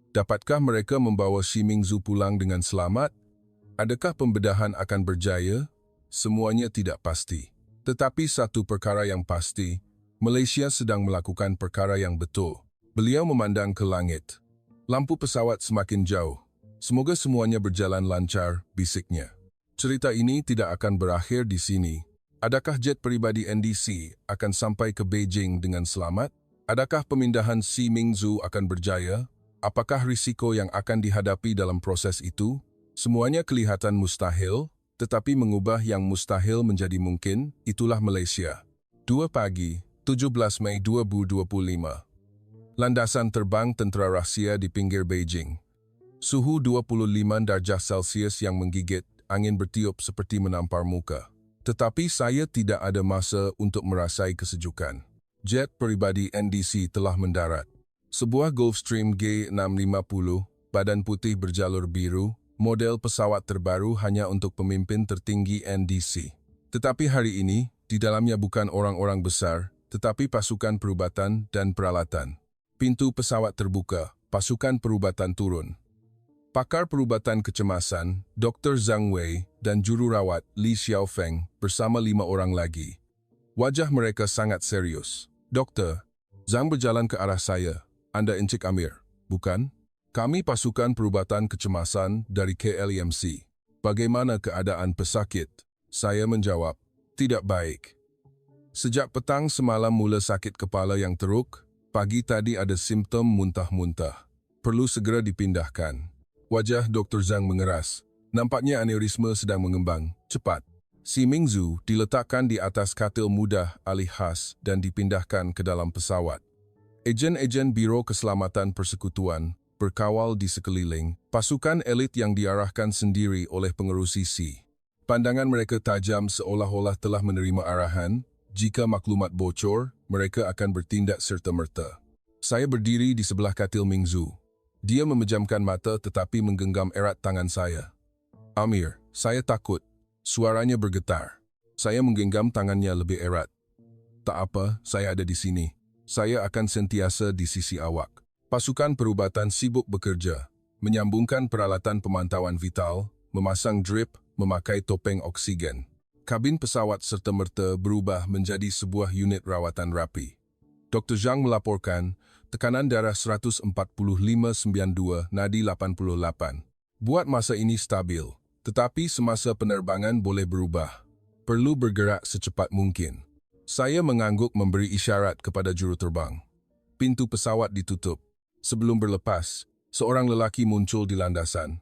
Dapatkah mereka membawa Xi Mingzhu pulang dengan selamat? Adakah pembedahan akan berjaya? Semuanya tidak pasti. Tetapi satu perkara yang pasti, Malaysia sedang melakukan perkara yang betul. Beliau memandang ke langit. Lampu pesawat semakin jauh. Semoga semuanya berjalan lancar, bisiknya. Cerita ini tidak akan berakhir di sini. Adakah jet pribadi NDC akan sampai ke Beijing dengan selamat? Adakah pemindahan Xi Mingzhu akan berjaya? Apakah risiko yang akan dihadapi dalam proses itu? Semuanya kelihatan mustahil, tetapi mengubah yang mustahil menjadi mungkin, itulah Malaysia. 2 pagi, 17 Mei 2025. Landasan terbang tentera rahsia di pinggir Beijing. Suhu 25 darjah Celsius yang menggigit, angin bertiup seperti menampar muka. Tetapi saya tidak ada masa untuk merasai kesejukan. Jet pribadi NDC telah mendarat. Sebuah Gulfstream G650, badan putih berjalur biru, model pesawat terbaru hanya untuk pemimpin tertinggi NDC. Tetapi hari ini, di dalamnya bukan orang-orang besar, tetapi pasukan perubatan dan peralatan. Pintu pesawat terbuka, pasukan perubatan turun. Pakar perubatan kecemasan, Dr. Zhang Wei dan jururawat Li Xiaofeng bersama 5 orang lagi. Wajah mereka sangat serius. Dokter, Zhang berjalan ke arah saya. Anda Encik Amir, bukan? Kami pasukan perubatan kecemasan dari KLIMC. Bagaimana keadaan pesakit? Saya menjawab, tidak baik. Sejak petang semalam mula sakit kepala yang teruk, Pagi tadi ada simptom muntah-muntah. Perlu segera dipindahkan. Wajah Dr. Zhang mengeras. Nampaknya aneurisme sedang mengembang. Cepat. Si Mingzhu diletakkan di atas katil mudah alih khas dan dipindahkan ke dalam pesawat. Ejen-ejen Biro Keselamatan Persekutuan berkawal di sekeliling, pasukan elit yang diarahkan sendiri oleh pengerusi C. Pandangan mereka tajam seolah-olah telah menerima arahan. Jika maklumat bocor, mereka akan bertindak serta-merta. Saya berdiri di sebelah katil Mingzhu. Dia memejamkan mata tetapi menggenggam erat tangan saya. Amir, saya takut. Suaranya bergetar. Saya menggenggam tangannya lebih erat. Tak apa, saya ada di sini. Saya akan sentiasa di sisi awak. Pasukan perubatan sibuk bekerja, menyambungkan peralatan pemantauan vital, memasang drip, memakai topeng oksigen. Kabin pesawat serta-merta berubah menjadi sebuah unit rawatan rapi. Dr. Zhang melaporkan, tekanan darah 145/92, nadi 88. Buat masa ini stabil, tetapi semasa penerbangan boleh berubah. Perlu bergerak secepat mungkin. Saya mengangguk memberi isyarat kepada juruterbang. Pintu pesawat ditutup. Sebelum berlepas, seorang lelaki muncul di landasan.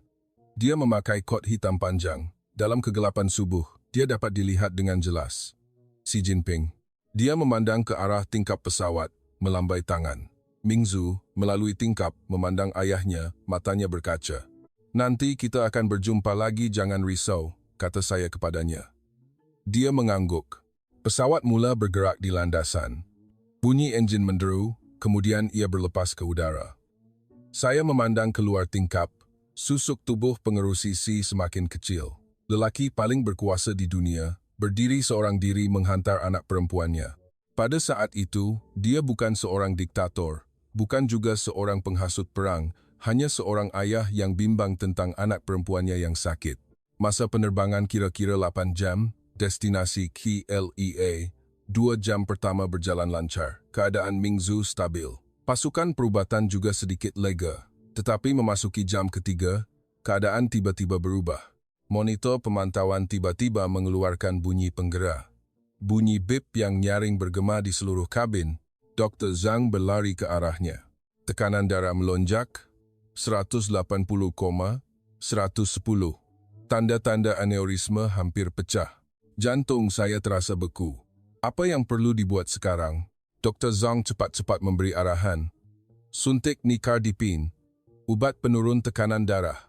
Dia memakai kot hitam panjang. Dalam kegelapan subuh, dia dapat dilihat dengan jelas. Xi Jinping. Dia memandang ke arah tingkap pesawat, melambai tangan. Mingzhu, melalui tingkap, memandang ayahnya, matanya berkaca. Nanti kita akan berjumpa lagi, jangan risau, kata saya kepadanya. Dia mengangguk. Pesawat mula bergerak di landasan. Bunyi enjin menderu, kemudian ia berlepas ke udara. Saya memandang keluar tingkap. Susuk tubuh pengerusi C semakin kecil. Lelaki paling berkuasa di dunia, berdiri seorang diri menghantar anak perempuannya. Pada saat itu, dia bukan seorang diktator, bukan juga seorang penghasut perang, hanya seorang ayah yang bimbang tentang anak perempuannya yang sakit. Masa penerbangan kira-kira 8 jam, destinasi KLEA, 2 jam pertama berjalan lancar. Keadaan Mingzhu stabil. Pasukan perubatan juga sedikit lega. Tetapi memasuki jam ketiga, keadaan tiba-tiba berubah. Monitor pemantauan tiba-tiba mengeluarkan bunyi penggera. Bunyi bip yang nyaring bergema di seluruh kabin. Dr. Zhang berlari ke arahnya. Tekanan darah melonjak, 180,110. Tanda-tanda aneurisme hampir pecah. Jantung saya terasa beku. Apa yang perlu dibuat sekarang? Dr. Zhang cepat-cepat memberi arahan. Suntik Nicardipine, ubat penurun tekanan darah.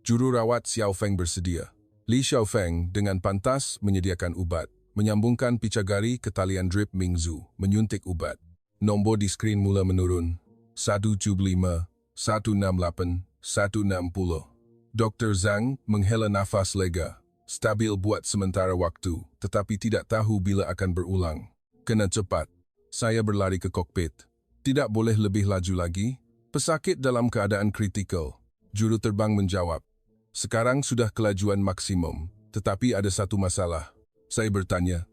Jururawat Xiao Feng bersedia. Li Xiaofeng dengan pantas menyediakan ubat, menyambungkan picagari ke talian drip Mingzhu, menyuntik ubat. Nombor di skrin mula menurun. 175, 168, 160. Dr. Zhang menghela nafas lega. Stabil buat sementara waktu, tetapi tidak tahu bila akan berulang. Kena cepat. Saya berlari ke kokpit. Tidak boleh lebih laju lagi. Pesakit dalam keadaan kritikal. Juru terbang menjawab. Sekarang sudah kelajuan maksimum, tetapi ada satu masalah. Saya bertanya.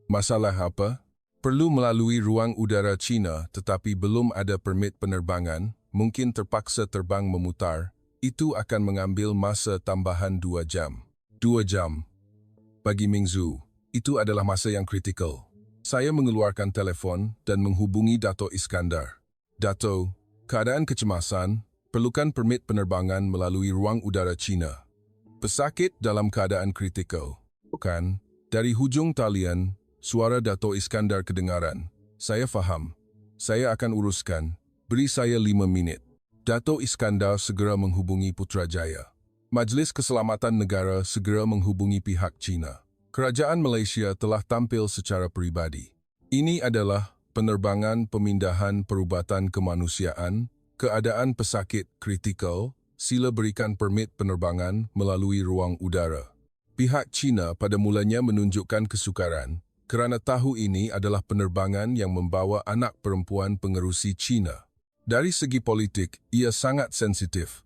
Masalah apa? Perlu melalui ruang udara China, tetapi belum ada permit penerbangan, mungkin terpaksa terbang memutar. Itu akan mengambil masa tambahan 2 jam. 2 jam. Bagi Mingzhu, itu adalah masa yang kritikal. Saya mengeluarkan telepon dan menghubungi Dato' Iskandar. Dato', keadaan kecemasan, perlukan permit penerbangan melalui ruang udara China. Pesakit dalam keadaan kritikal. Bukan, dari hujung talian, suara Dato' Iskandar kedengaran. Saya faham. Saya akan uruskan. Beri saya 5 menit. Dato' Iskandar segera menghubungi Putrajaya. Majlis Keselamatan Negara segera menghubungi pihak China. Kerajaan Malaysia telah tampil secara peribadi. Ini adalah penerbangan pemindahan perubatan kemanusiaan, keadaan pesakit kritikal, sila berikan permit penerbangan melalui ruang udara. Pihak China pada mulanya menunjukkan kesukaran kerana tahu ini adalah penerbangan yang membawa anak perempuan pengerusi China. Dari segi politik, ia sangat sensitif.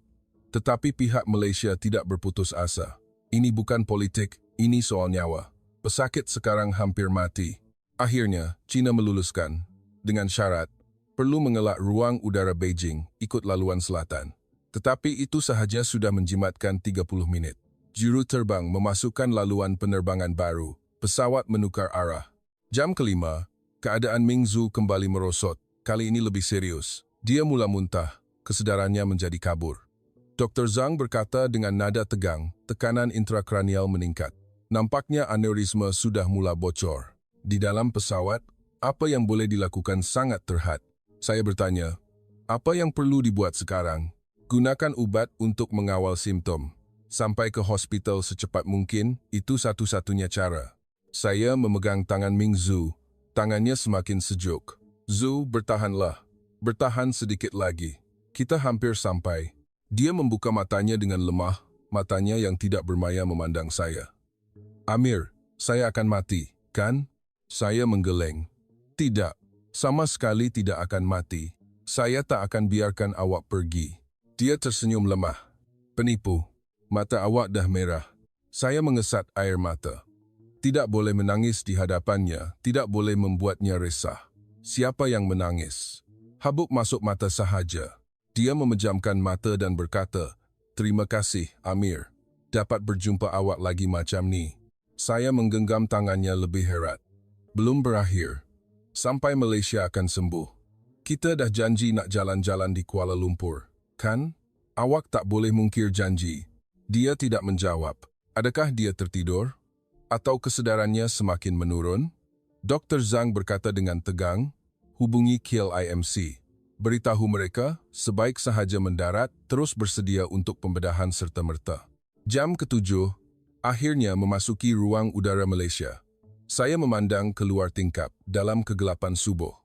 Tetapi pihak Malaysia tidak berputus asa. Ini bukan politik, ini soal nyawa. Pesakit sekarang hampir mati. Akhirnya, China meluluskan. Dengan syarat, perlu mengelak ruang udara Beijing ikut laluan selatan. Tetapi itu sahaja sudah menjimatkan 30 menit. Juru terbang memasukkan laluan penerbangan baru. Pesawat menukar arah. Jam kelima, keadaan Mingzhu kembali merosot. kali ini lebih serius. Dia mula muntah, kesedarannya menjadi kabur. Dr. Zhang berkata dengan nada tegang, tekanan intrakranial meningkat. Nampaknya aneurisma sudah mula bocor. Di dalam pesawat, apa yang boleh dilakukan sangat terhad. Saya bertanya, apa yang perlu dibuat sekarang? Gunakan ubat untuk mengawal simptom. Sampai ke hospital secepat mungkin, itu satu-satunya cara. Saya memegang tangan Ming Zhu. Tangannya semakin sejuk. Zhu, bertahanlah. Bertahan sedikit lagi. Kita hampir sampai. Dia membuka matanya dengan lemah, matanya yang tidak bermaya memandang saya. Amir, saya akan mati, kan? Saya menggeleng. Tidak, sama sekali tidak akan mati. Saya tak akan biarkan awak pergi. Dia tersenyum lemah. Penipu. Mata awak dah merah. Saya mengesat air mata. Tidak boleh menangis di hadapannya, tidak boleh membuatnya resah. Siapa yang menangis? Habuk masuk mata sahaja. Dia memejamkan mata dan berkata, terima kasih, Amir. Dapat berjumpa awak lagi macam ni. Saya menggenggam tangannya lebih herat. Belum berakhir. Sampai Malaysia akan sembuh. Kita dah janji nak jalan-jalan di Kuala Lumpur, kan? Awak tak boleh mungkir janji. Dia tidak menjawab. Adakah dia tertidur? Atau kesedarannya semakin menurun? Dr. Zhang berkata dengan tegang, hubungi KLIMC. Beritahu mereka, sebaik sahaja mendarat, terus bersedia untuk pembedahan serta-merta. Jam ke-7, akhirnya memasuki ruang udara Malaysia. Saya memandang keluar tingkap dalam kegelapan subuh.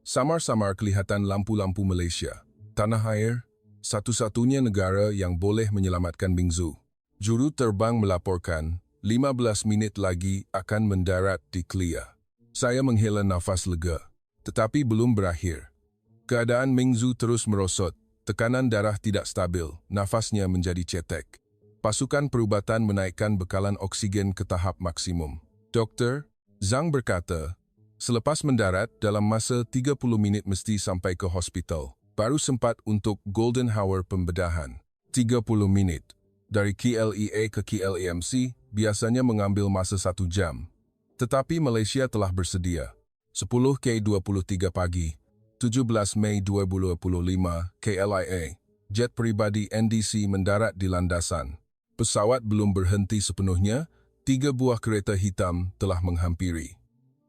Samar-samar kelihatan lampu-lampu Malaysia. Tanah air, satu-satunya negara yang boleh menyelamatkan Ming Zhu. Juru terbang melaporkan, 15 minit lagi akan mendarat di Kelia. Saya menghela nafas lega, tetapi belum berakhir. Keadaan Ming Zhu terus merosot, tekanan darah tidak stabil, nafasnya menjadi cetek. Pasukan perubatan menaikkan bekalan oksigen ke tahap maksimum. Dr. Zhang berkata, selepas mendarat dalam masa 30 minit mesti sampai ke hospital. Baru sempat untuk golden hour pembedahan. 30 minit. Dari KLEA ke KLIMC biasanya mengambil masa 1 jam. Tetapi Malaysia telah bersedia. 10:23 pagi. 17 Mei 2025, KLIA, jet pribadi NDC mendarat di landasan. Pesawat belum berhenti sepenuhnya, 3 buah kereta hitam telah menghampiri.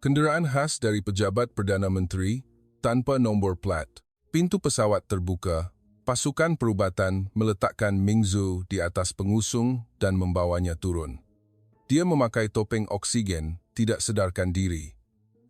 Kenderaan khas dari pejabat Perdana Menteri, tanpa nombor plat. Pintu pesawat terbuka, pasukan perubatan meletakkan Ming Zhu di atas pengusung dan membawanya turun. Dia memakai topeng oksigen, tidak sedarkan diri.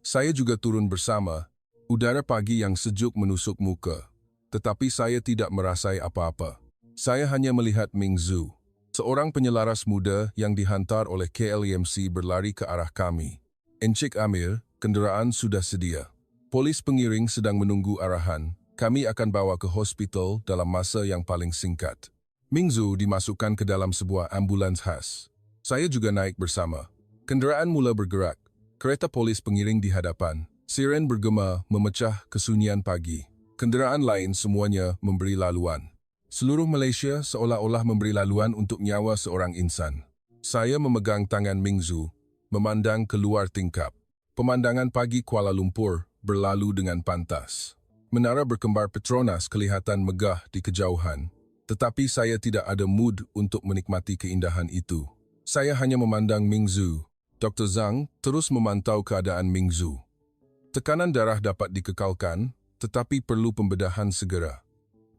Saya juga turun bersama. Udara pagi yang sejuk menusuk muka, tetapi saya tidak merasai apa-apa. Saya hanya melihat Ming Zhu, seorang penyelaras muda yang dihantar oleh KLIMC berlari ke arah kami. Encik Amir, kenderaan sudah sedia. Polis pengiring sedang menunggu arahan. Kami akan bawa ke hospital dalam masa yang paling singkat. Ming Zhu dimasukkan ke dalam sebuah ambulans khas. Saya juga naik bersama. Kenderaan mula bergerak. Kereta polis pengiring di hadapan. Siren bergema memecah kesunyian pagi. Kenderaan lain semuanya memberi laluan. Seluruh Malaysia seolah-olah memberi laluan untuk nyawa seorang insan. Saya memegang tangan Ming Zhu, memandang keluar tingkap. Pemandangan pagi Kuala Lumpur berlalu dengan pantas. Menara berkembar Petronas kelihatan megah di kejauhan, tetapi saya tidak ada mood untuk menikmati keindahan itu. Saya hanya memandang Ming Zhu. Dr. Zhang terus memantau keadaan Ming Zhu. Tekanan darah dapat dikekalkan, tetapi perlu pembedahan segera.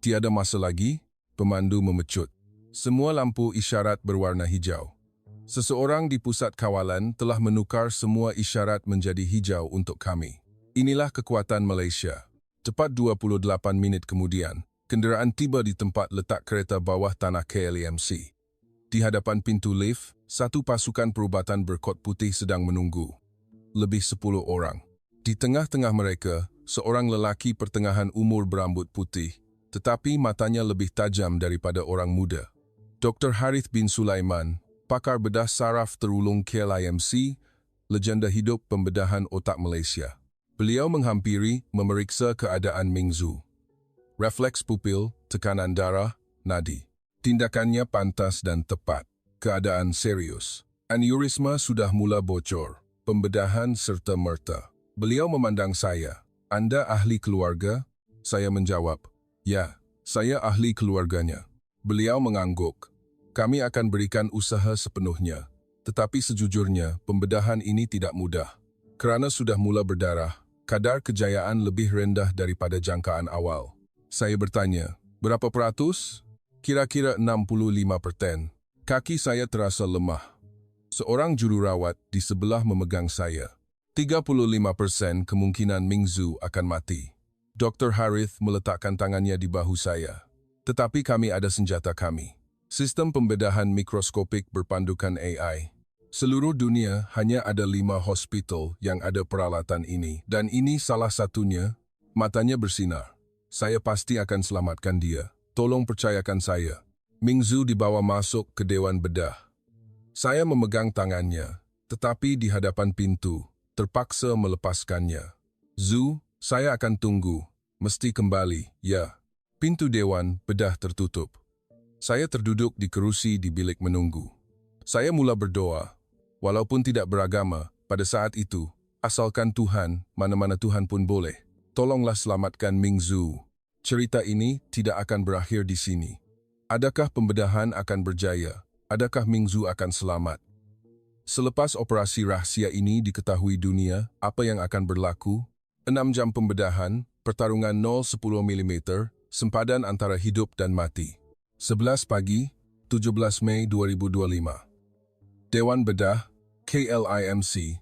Tiada masa lagi, pemandu memecut. Semua lampu isyarat berwarna hijau. Seseorang di pusat kawalan telah menukar semua isyarat menjadi hijau untuk kami. Inilah kekuatan Malaysia. Tepat 28 minit kemudian, kenderaan tiba di tempat letak kereta bawah tanah KLIMC. Di hadapan pintu lift, satu pasukan perubatan berkot putih sedang menunggu. Lebih 10 orang. Di tengah-tengah mereka, seorang lelaki pertengahan umur berambut putih, tetapi matanya lebih tajam daripada orang muda. Dr. Harith bin Sulaiman, pakar bedah saraf terulung KLIMC, legenda hidup pembedahan otak Malaysia. Beliau menghampiri, memeriksa keadaan Ming Zhu. Refleks pupil, tekanan darah, nadi. Tindakannya pantas dan tepat. Keadaan serius. Aneurisma sudah mula bocor. Pembedahan serta-merta. Beliau memandang saya. Anda ahli keluarga? Saya menjawab, ya, saya ahli keluarganya. Beliau mengangguk. Kami akan berikan usaha sepenuhnya. Tetapi sejujurnya, pembedahan ini tidak mudah. Kerana sudah mula berdarah, kadar kejayaan lebih rendah daripada jangkaan awal. Saya bertanya, berapa peratus? Kira-kira 65%. Kaki saya terasa lemah. Seorang jururawat di sebelah memegang saya. 35% kemungkinan Ming Zhu akan mati. Dr. Harith meletakkan tangannya di bahu saya. Tetapi kami ada senjata kami. Sistem pembedahan mikroskopik berpandukan AI. Seluruh dunia hanya ada 5 hospital yang ada peralatan ini. Dan ini salah satunya. Matanya bersinar. Saya pasti akan selamatkan dia. Tolong percayakan saya. Ming Zhu dibawa masuk ke Dewan Bedah. Saya memegang tangannya, tetapi di hadapan pintu, terpaksa melepaskannya. Zhu, saya akan tunggu. Mesti kembali, ya. Pintu Dewan Bedah tertutup. Saya terduduk di kerusi di bilik menunggu. Saya mula berdoa. Walaupun tidak beragama, pada saat itu, asalkan Tuhan, mana-mana Tuhan pun boleh. Tolonglah selamatkan Ming Zhu. Cerita ini tidak akan berakhir di sini. Adakah pembedahan akan berjaya? Adakah Ming Zhu akan selamat? Selepas operasi rahasia ini diketahui dunia, apa yang akan berlaku? 6 jam pembedahan, pertarungan 0-10 mm, sempadan antara hidup dan mati. 11 pagi, 17 Mei 2025. Dewan Bedah, KLIMC.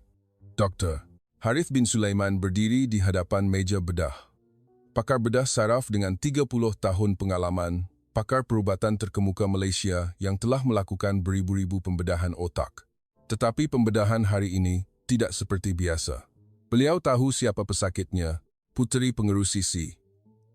Dr. Harith bin Sulaiman berdiri di hadapan meja bedah. Pakar bedah saraf dengan 30 tahun pengalaman, pakar perubatan terkemuka Malaysia yang telah melakukan beribu-ribu pembedahan otak. Tetapi pembedahan hari ini tidak seperti biasa. Beliau tahu siapa pesakitnya, puteri pengerus sisi.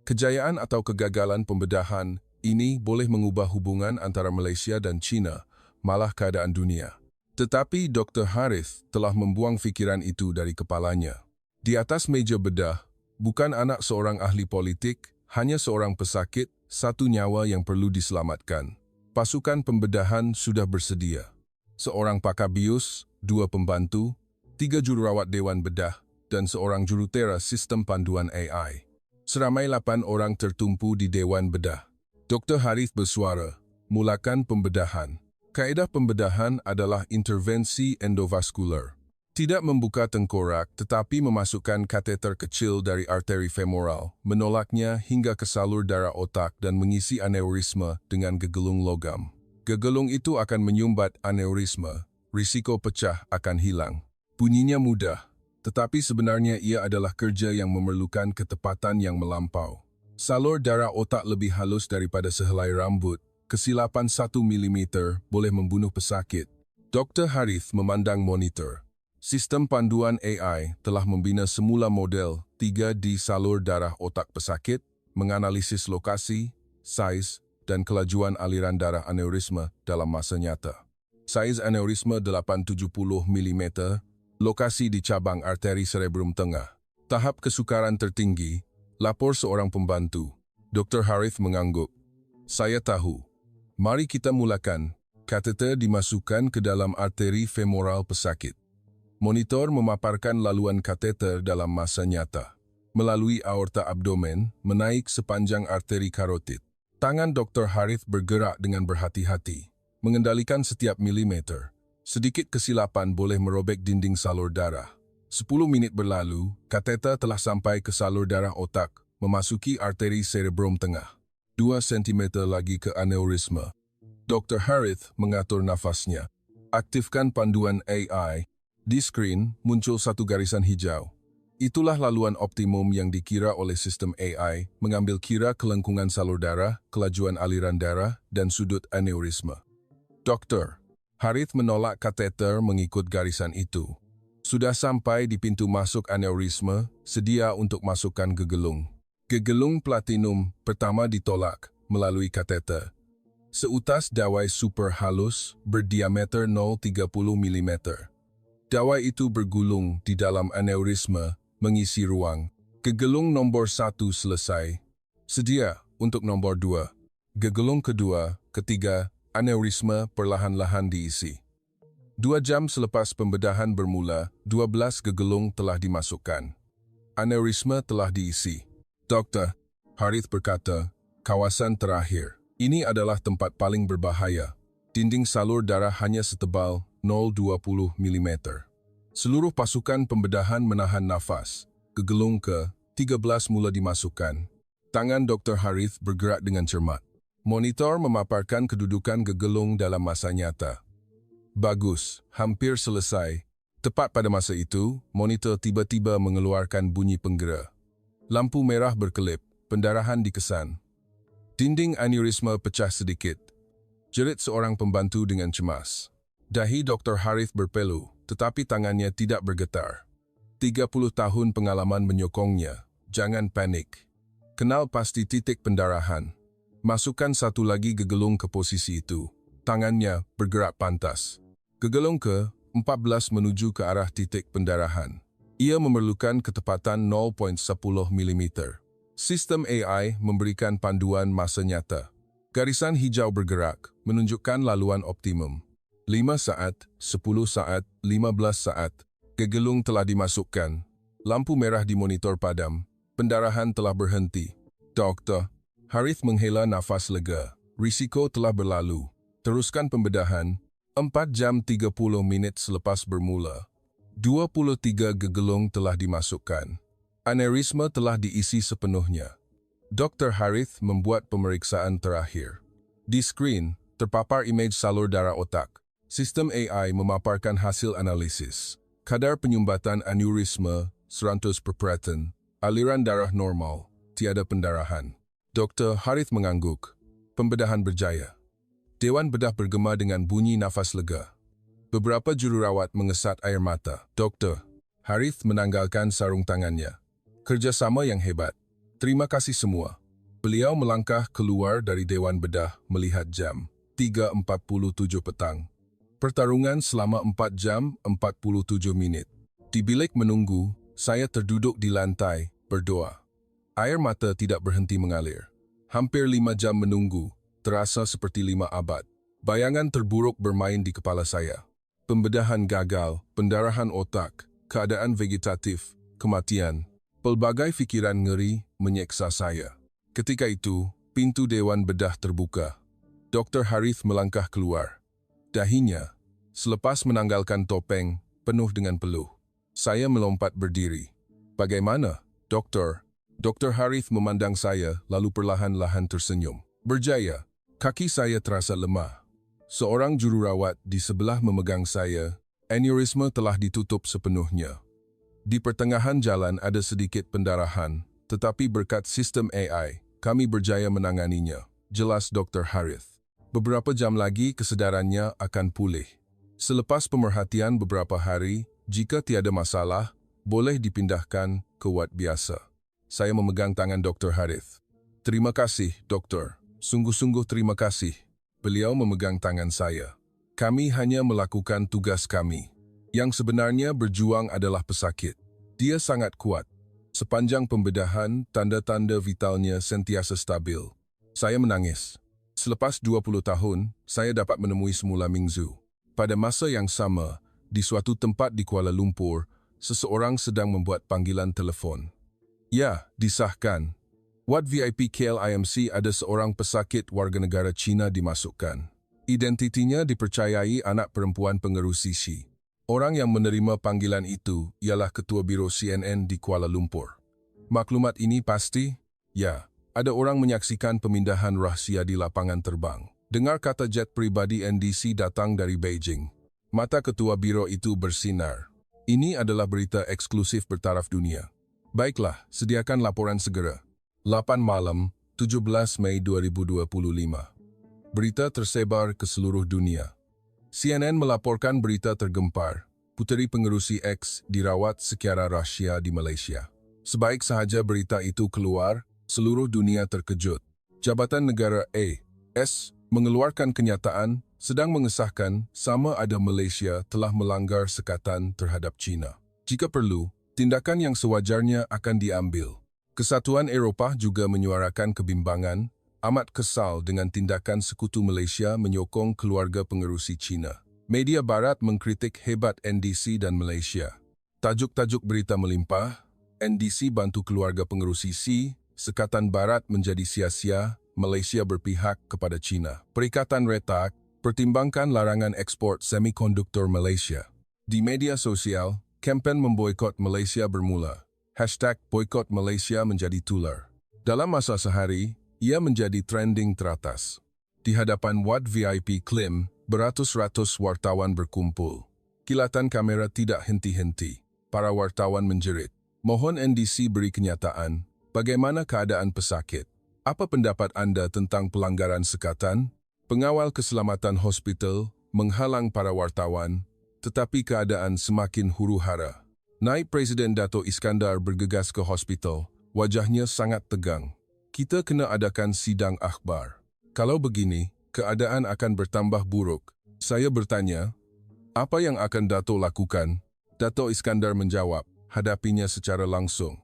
Kejayaan atau kegagalan pembedahan ini boleh mengubah hubungan antara Malaysia dan China, malah keadaan dunia. Tetapi Dr. Harith telah membuang fikiran itu dari kepalanya. Di atas meja bedah, bukan anak seorang ahli politik, hanya seorang pesakit, satu nyawa yang perlu diselamatkan. Pasukan pembedahan sudah bersedia. Seorang pakar bius, 2 pembantu, 3 jururawat Dewan Bedah, dan seorang jurutera sistem panduan AI. Seramai 8 orang tertumpu di Dewan Bedah. Dr. Harith bersuara, mulakan pembedahan. Kaedah pembedahan adalah intervensi endovaskular. Tidak membuka tengkorak tetapi memasukkan kateter kecil dari arteri femoral, menolaknya hingga ke salur darah otak dan mengisi aneurisma dengan gegelung logam. Gegelung itu akan menyumbat aneurisma, risiko pecah akan hilang. Bunyinya mudah, tetapi sebenarnya ia adalah kerja yang memerlukan ketepatan yang melampau. Salur darah otak lebih halus daripada sehelai rambut. Kesilapan 1 mm boleh membunuh pesakit. Dr. Harith memandang monitor. Sistem panduan AI telah membina semula model 3D salur darah otak pesakit, menganalisis lokasi, saiz, dan kelajuan aliran darah aneurisma dalam masa nyata. Saiz aneurisma 870 mm, lokasi di cabang arteri cerebrum tengah. Tahap kesukaran tertinggi, lapor seorang pembantu. Dr. Harith mengangguk. Saya tahu. Mari kita mulakan. Kateter dimasukkan ke dalam arteri femoral pesakit. Monitor memaparkan laluan kateter dalam masa nyata. Melalui aorta abdomen, menaik sepanjang arteri karotid. Tangan Dr. Harith bergerak dengan berhati-hati, mengendalikan setiap milimeter. Sedikit kesilapan boleh merobek dinding salur darah. 10 menit berlalu, kateter telah sampai ke salur darah otak, memasuki arteri cerebrum tengah. 2 cm lagi ke aneurisma. Dr. Harith mengatur nafasnya. Aktifkan panduan AI. Di skrin muncul satu garisan hijau. Itulah laluan optimum yang dikira oleh sistem AI, mengambil kira kelengkungan salur darah, kelajuan aliran darah, dan sudut aneurisma. Dr. Harith menolak kateter mengikut garisan itu. Sudah sampai di pintu masuk aneurisma, sedia untuk masukkan gegelung. Gegelung platinum pertama ditolak melalui kateter. Seutas dawai super halus berdiameter 0,30 mm. Dawai itu bergulung di dalam aneurisma, mengisi ruang. Gegelung nomor 1 selesai. Sedia untuk nomor 2. Gegelung kedua, ketiga, aneurisma perlahan-lahan diisi. 2 jam selepas pembedahan bermula, 12 gegelung telah dimasukkan. Aneurisma telah diisi. Dr. Harith berkata, kawasan terakhir. Ini adalah tempat paling berbahaya. Dinding salur darah hanya setebal 0,20 mm. Seluruh pasukan pembedahan menahan nafas. Gegelung ke-13 mula dimasukkan. Tangan Dr. Harith bergerak dengan cermat. Monitor memaparkan kedudukan gegelung dalam masa nyata. Bagus, hampir selesai. Tepat pada masa itu, monitor tiba-tiba mengeluarkan bunyi penggera. Lampu merah berkelip, pendarahan dikesan. Dinding aneurisma pecah sedikit. Jerit seorang pembantu dengan cemas. Dahi Dr. Harith berpeluh, tetapi tangannya tidak bergetar. 30 tahun pengalaman menyokongnya. Jangan panik. Kenal pasti titik pendarahan. Masukkan satu lagi gegelung ke posisi itu. Tangannya bergerak pantas. Gegelung ke-14 menuju ke arah titik pendarahan. Ia memerlukan ketepatan 0,10 mm. Sistem AI memberikan panduan masa nyata. Garisan hijau bergerak, menunjukkan laluan optimum. 5 saat, 10 saat, 15 saat. Gegelung telah dimasukkan. Lampu merah di monitor padam. Pendarahan telah berhenti. Dr. Harith menghela nafas lega. Risiko telah berlalu. Teruskan pembedahan. 4 jam 30 minit selepas bermula. 23 gegelung telah dimasukkan. Aneurisma telah diisi sepenuhnya. Dr. Harith membuat pemeriksaan terakhir. Di skrin, terpapar imej salur darah otak. Sistem AI memaparkan hasil analisis. Kadar penyumbatan aneurisma 100%, aliran darah normal, tiada pendarahan. Dr. Harith mengangguk. Pembedahan berjaya. Dewan bedah bergema dengan bunyi nafas lega. Beberapa jururawat mengesat air mata. Dr. Harith menanggalkan sarung tangannya. Kerjasama yang hebat. Terima kasih semua. Beliau melangkah keluar dari Dewan Bedah melihat jam. 3.47 petang. Pertarungan selama 4 jam 47 menit. Di bilik menunggu, saya terduduk di lantai, berdoa. Air mata tidak berhenti mengalir. Hampir 5 jam menunggu. Terasa seperti 5 abad. Bayangan terburuk bermain di kepala saya. Pembedahan gagal, pendarahan otak, keadaan vegetatif, kematian. Pelbagai fikiran ngeri menyeksa saya. Ketika itu, pintu Dewan Bedah terbuka. Dr. Harith melangkah keluar. Dahinya, selepas menanggalkan topeng, penuh dengan peluh. Saya melompat berdiri. Bagaimana, dokter? Dr. Harith memandang saya, lalu perlahan-lahan tersenyum. Berjaya. Kaki saya terasa lemah. Seorang jururawat di sebelah memegang saya. Aneurisma telah ditutup sepenuhnya. Di pertengahan jalan ada sedikit pendarahan, tetapi berkat sistem AI, kami berjaya menanganinya. Jelas Dr. Harith. Beberapa jam lagi kesedarannya akan pulih. Selepas pemerhatian beberapa hari, jika tiada masalah, boleh dipindahkan ke ward biasa. Saya memegang tangan Dr. Harith. Terima kasih, dokter. Sungguh-sungguh terima kasih. Beliau memegang tangan saya. Kami hanya melakukan tugas kami. Yang sebenarnya berjuang adalah pesakit. Dia sangat kuat. Sepanjang pembedahan, tanda-tanda vitalnya sentiasa stabil. Saya menangis. Selepas 20 tahun, saya dapat menemui semula Mingzu. Pada masa yang sama, di suatu tempat di Kuala Lumpur, seseorang sedang membuat panggilan telefon. Ya, disahkan. Wad VIP KLIMC ada seorang pesakit warga negara Cina dimasukkan. Identitinya dipercayai anak perempuan pengerusi Xi. Orang yang menerima panggilan itu ialah Ketua Biro CNN di Kuala Lumpur. Maklumat ini pasti? Ya, ada orang menyaksikan pemindahan rahsia di lapangan terbang. Dengar kata jet pribadi NDC datang dari Beijing. Mata Ketua Biro itu bersinar. Ini adalah berita eksklusif bertaraf dunia. Baiklah, sediakan laporan segera. 8 malam, 17 Mei 2025. Berita tersebar ke seluruh dunia. CNN melaporkan berita tergempar. Puteri pengerusi X dirawat secara rahsia di Malaysia. Sebaik sahaja berita itu keluar, seluruh dunia terkejut. Jabatan Negara AS mengeluarkan kenyataan sedang mengesahkan sama ada Malaysia telah melanggar sekatan terhadap China. Jika perlu, tindakan yang sewajarnya akan diambil. Kesatuan Eropah juga menyuarakan kebimbangan, amat kesal dengan tindakan sekutu Malaysia menyokong keluarga pengerusi Cina. Media Barat mengkritik hebat NDC dan Malaysia. Tajuk-tajuk berita melimpah, NDC bantu keluarga pengerusi Xi, Sekatan Barat menjadi sia-sia, Malaysia berpihak kepada China. Perikatan Retak, pertimbangkan larangan ekspor semikonduktor Malaysia. Di media sosial, kempen memboikot Malaysia bermula. #boikot Malaysia menjadi tular. Dalam masa sehari, ia menjadi trending teratas. Di hadapan Wat VIP Klim, beratus-ratus wartawan berkumpul. Kilatan kamera tidak henti-henti. Para wartawan menjerit. Mohon NDC beri kenyataan, bagaimana keadaan pesakit? Apa pendapat anda tentang pelanggaran sekatan? Pengawal keselamatan hospital menghalang para wartawan, tetapi keadaan semakin huru-hara. Naib Presiden Dato' Iskandar bergegas ke hospital, wajahnya sangat tegang. Kita kena adakan sidang akhbar. Kalau begini, keadaan akan bertambah buruk. Saya bertanya, apa yang akan Dato' lakukan? Dato' Iskandar menjawab, hadapinya secara langsung.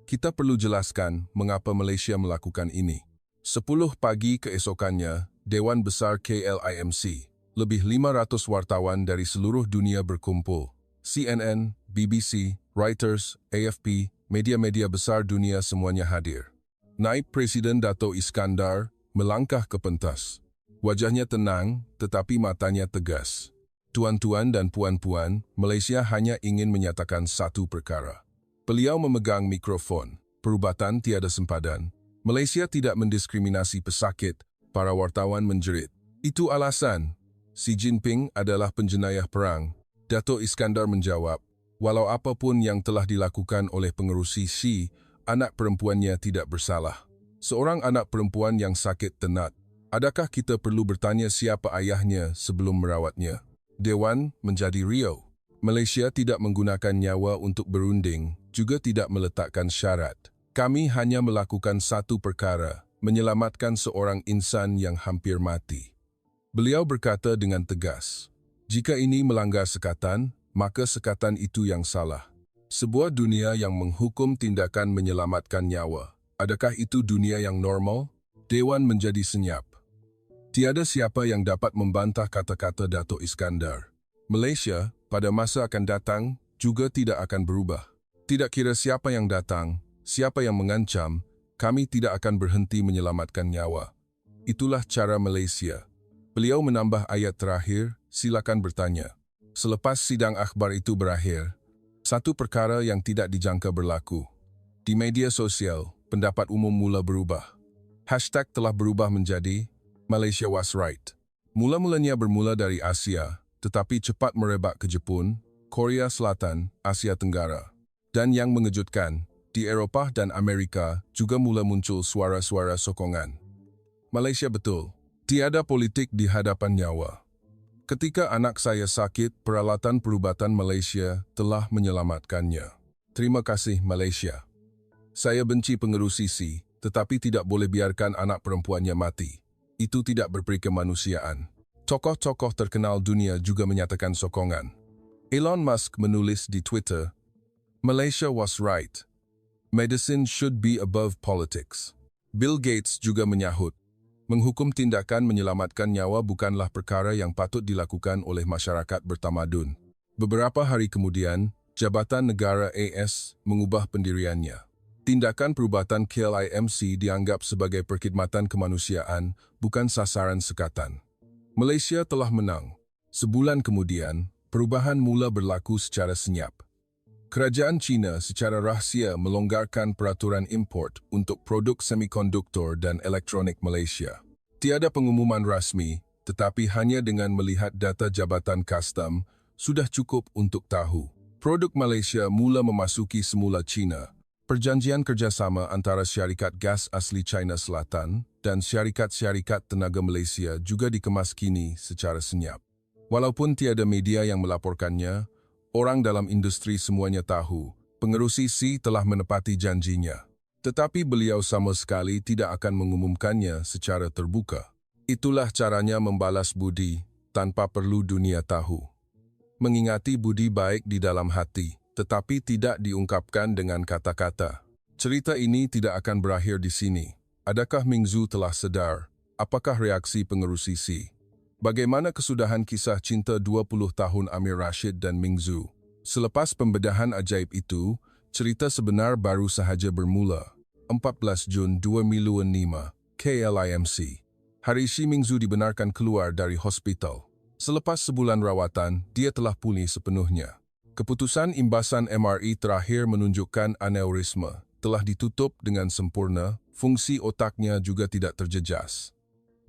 Kita perlu jelaskan mengapa Malaysia melakukan ini. 10 pagi keesokannya, Dewan Besar KLIMC, lebih 500 wartawan dari seluruh dunia berkumpul. CNN, BBC, Reuters, AFP, media-media besar dunia semuanya hadir. Naib Presiden Dato' Iskandar melangkah ke pentas. Wajahnya tenang, tetapi matanya tegas. Tuan-tuan dan puan-puan, Malaysia hanya ingin menyatakan satu perkara. Beliau memegang mikrofon. Perubatan tiada sempadan. Malaysia tidak mendiskriminasi pesakit. Para wartawan menjerit. Itu alasan. Xi Jinping adalah penjenayah perang. Dato' Iskandar menjawab, walau apapun yang telah dilakukan oleh pengerusi Xi, anak perempuannya tidak bersalah. Seorang anak perempuan yang sakit tenat. Adakah kita perlu bertanya siapa ayahnya sebelum merawatnya? Dewan menjadi riuh. Malaysia tidak menggunakan nyawa untuk berunding, juga tidak meletakkan syarat. Kami hanya melakukan satu perkara, menyelamatkan seorang insan yang hampir mati. Beliau berkata dengan tegas, jika ini melanggar sekatan, maka sekatan itu yang salah. Sebuah dunia yang menghukum tindakan menyelamatkan nyawa. Adakah itu dunia yang normal? Dewan menjadi senyap. Tiada siapa yang dapat membantah kata-kata Dato' Iskandar. Malaysia, pada masa akan datang, juga tidak akan berubah. Tidak kira siapa yang datang, siapa yang mengancam, kami tidak akan berhenti menyelamatkan nyawa. Itulah cara Malaysia. Beliau menambah ayat terakhir, silakan bertanya. Selepas sidang akhbar itu berakhir, satu perkara yang tidak dijangka berlaku. Di media sosial, pendapat umum mula berubah. Hashtag telah berubah menjadi Malaysia was right. Mula-mulanya bermula dari Asia, tetapi cepat merebak ke Jepun, Korea Selatan, Asia Tenggara. Dan yang mengejutkan, di Eropah dan Amerika juga mula muncul suara-suara sokongan. Malaysia betul, tiada politik di hadapan nyawa. Ketika anak saya sakit, peralatan perubatan Malaysia telah menyelamatkannya. Terima kasih Malaysia. Saya benci pengerusi Xi, tetapi tidak boleh biarkan anak perempuannya mati. Itu tidak berperi kemanusiaan. Tokoh-tokoh terkenal dunia juga menyatakan sokongan. Elon Musk menulis di Twitter, Malaysia was right. Medicine should be above politics. Bill Gates juga menyahut, menghukum tindakan menyelamatkan nyawa bukanlah perkara yang patut dilakukan oleh masyarakat bertamadun. Beberapa hari kemudian, Jabatan Negara AS mengubah pendiriannya. Tindakan perubatan KLIMC dianggap sebagai perkhidmatan kemanusiaan, bukan sasaran sekatan. Malaysia telah menang. Sebulan kemudian, perubahan mula berlaku secara senyap. Kerajaan China secara rahsia melonggarkan peraturan import untuk produk semikonduktor dan elektronik Malaysia. Tiada pengumuman rasmi, tetapi hanya dengan melihat data Jabatan Kastam, sudah cukup untuk tahu. Produk Malaysia mula memasuki semula China. Perjanjian kerjasama antara syarikat gas asli China Selatan dan syarikat-syarikat tenaga Malaysia juga dikemas kini secara senyap. Walaupun tiada media yang melaporkannya, orang dalam industri semuanya tahu, pengerusi Xi telah menepati janjinya. Tetapi beliau sama sekali tidak akan mengumumkannya secara terbuka. Itulah caranya membalas budi, tanpa perlu dunia tahu. Mengingati budi baik di dalam hati, tetapi tidak diungkapkan dengan kata-kata. Cerita ini tidak akan berakhir di sini. Adakah Ming Zhu telah sedar? Apakah reaksi pengerusi Xi? Bagaimana kesudahan kisah cinta 20 tahun Amir Rashid dan Ming Zhu? Selepas pembedahan ajaib itu, Cerita sebenar baru sahaja bermula. 14 Jun 2005, KLIMC. Hari Xi Mingzhu dibenarkan keluar dari hospital. Selepas sebulan rawatan, dia telah pulih sepenuhnya. Keputusan imbasan MRI terakhir menunjukkan aneurisma telah ditutup dengan sempurna, fungsi otaknya juga tidak terjejas.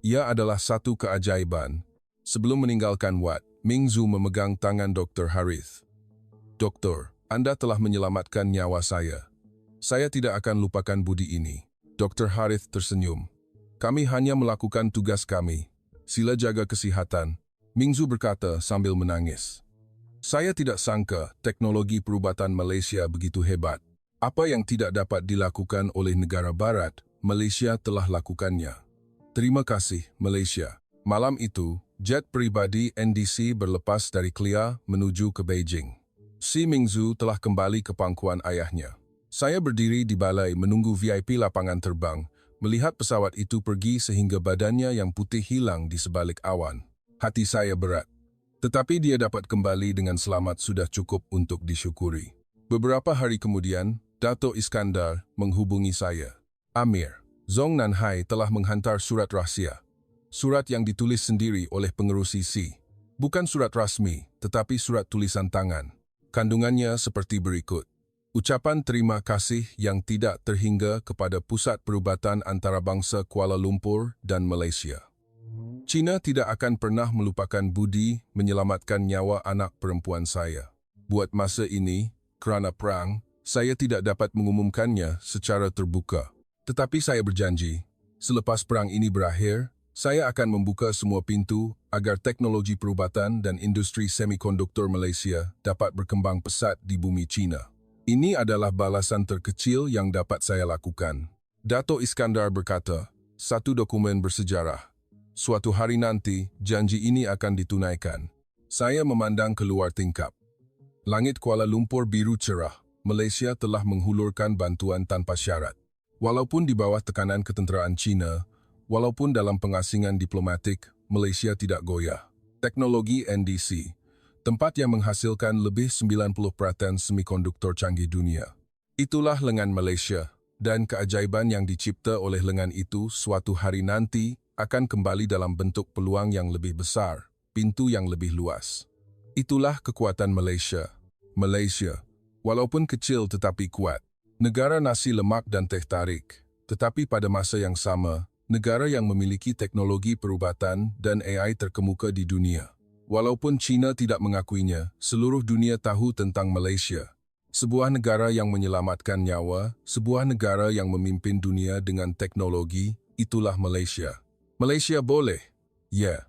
Ia adalah satu keajaiban. Sebelum meninggalkan Wat, Mingzhu memegang tangan Dr. Harith. Doktor, Anda telah menyelamatkan nyawa saya. Saya tidak akan lupakan budi ini. Dr. Harith tersenyum. Kami hanya melakukan tugas kami. Sila jaga kesihatan. Mingzhu berkata sambil menangis. Saya tidak sangka teknologi perubatan Malaysia begitu hebat. Apa yang tidak dapat dilakukan oleh negara barat, Malaysia telah lakukannya. Terima kasih, Malaysia. Malam itu, jet pribadi NDC berlepas dari Kelia menuju ke Beijing. Xi Mingzhu telah kembali ke pangkuan ayahnya. Saya berdiri di balai menunggu VIP lapangan terbang, melihat pesawat itu pergi sehingga badannya yang putih hilang di sebalik awan. Hati saya berat. Tetapi dia dapat kembali dengan selamat sudah cukup untuk disyukuri. Beberapa hari kemudian, Dato' Iskandar menghubungi saya. Amir, Zhong Nanhai telah menghantar surat rahsia. Surat yang ditulis sendiri oleh pengerusi Xi. Bukan surat rasmi, tetapi surat tulisan tangan. Kandungannya seperti berikut. Ucapan terima kasih yang tidak terhingga kepada Pusat Perubatan Antarabangsa Kuala Lumpur dan Malaysia. China tidak akan pernah melupakan budi menyelamatkan nyawa anak perempuan saya. Buat masa ini, kerana perang, saya tidak dapat mengumumkannya secara terbuka. Tetapi saya berjanji, selepas perang ini berakhir, saya akan membuka semua pintu agar teknologi perubatan dan industri semikonduktor Malaysia dapat berkembang pesat di bumi China. Ini adalah balasan terkecil yang dapat saya lakukan. Dato' Iskandar berkata, satu dokumen bersejarah. Suatu hari nanti, janji ini akan ditunaikan. Saya memandang keluar tingkap. Langit Kuala Lumpur biru cerah. Malaysia telah menghulurkan bantuan tanpa syarat. Walaupun di bawah tekanan ketenteraan China, walaupun dalam pengasingan diplomatik, Malaysia tidak goyah. Teknologi NDC, tempat yang menghasilkan lebih 90% semikonduktor canggih dunia. Itulah lengan Malaysia, dan keajaiban yang dicipta oleh lengan itu suatu hari nanti akan kembali dalam bentuk peluang yang lebih besar, pintu yang lebih luas. Itulah kekuatan Malaysia. Malaysia, walaupun kecil tetapi kuat. Negara nasi lemak dan teh tarik, tetapi pada masa yang sama, negara yang memiliki teknologi perubatan dan AI terkemuka di dunia. Walaupun China tidak mengakuinya, seluruh dunia tahu tentang Malaysia. Sebuah negara yang menyelamatkan nyawa, sebuah negara yang memimpin dunia dengan teknologi, itulah Malaysia. Malaysia boleh, ya.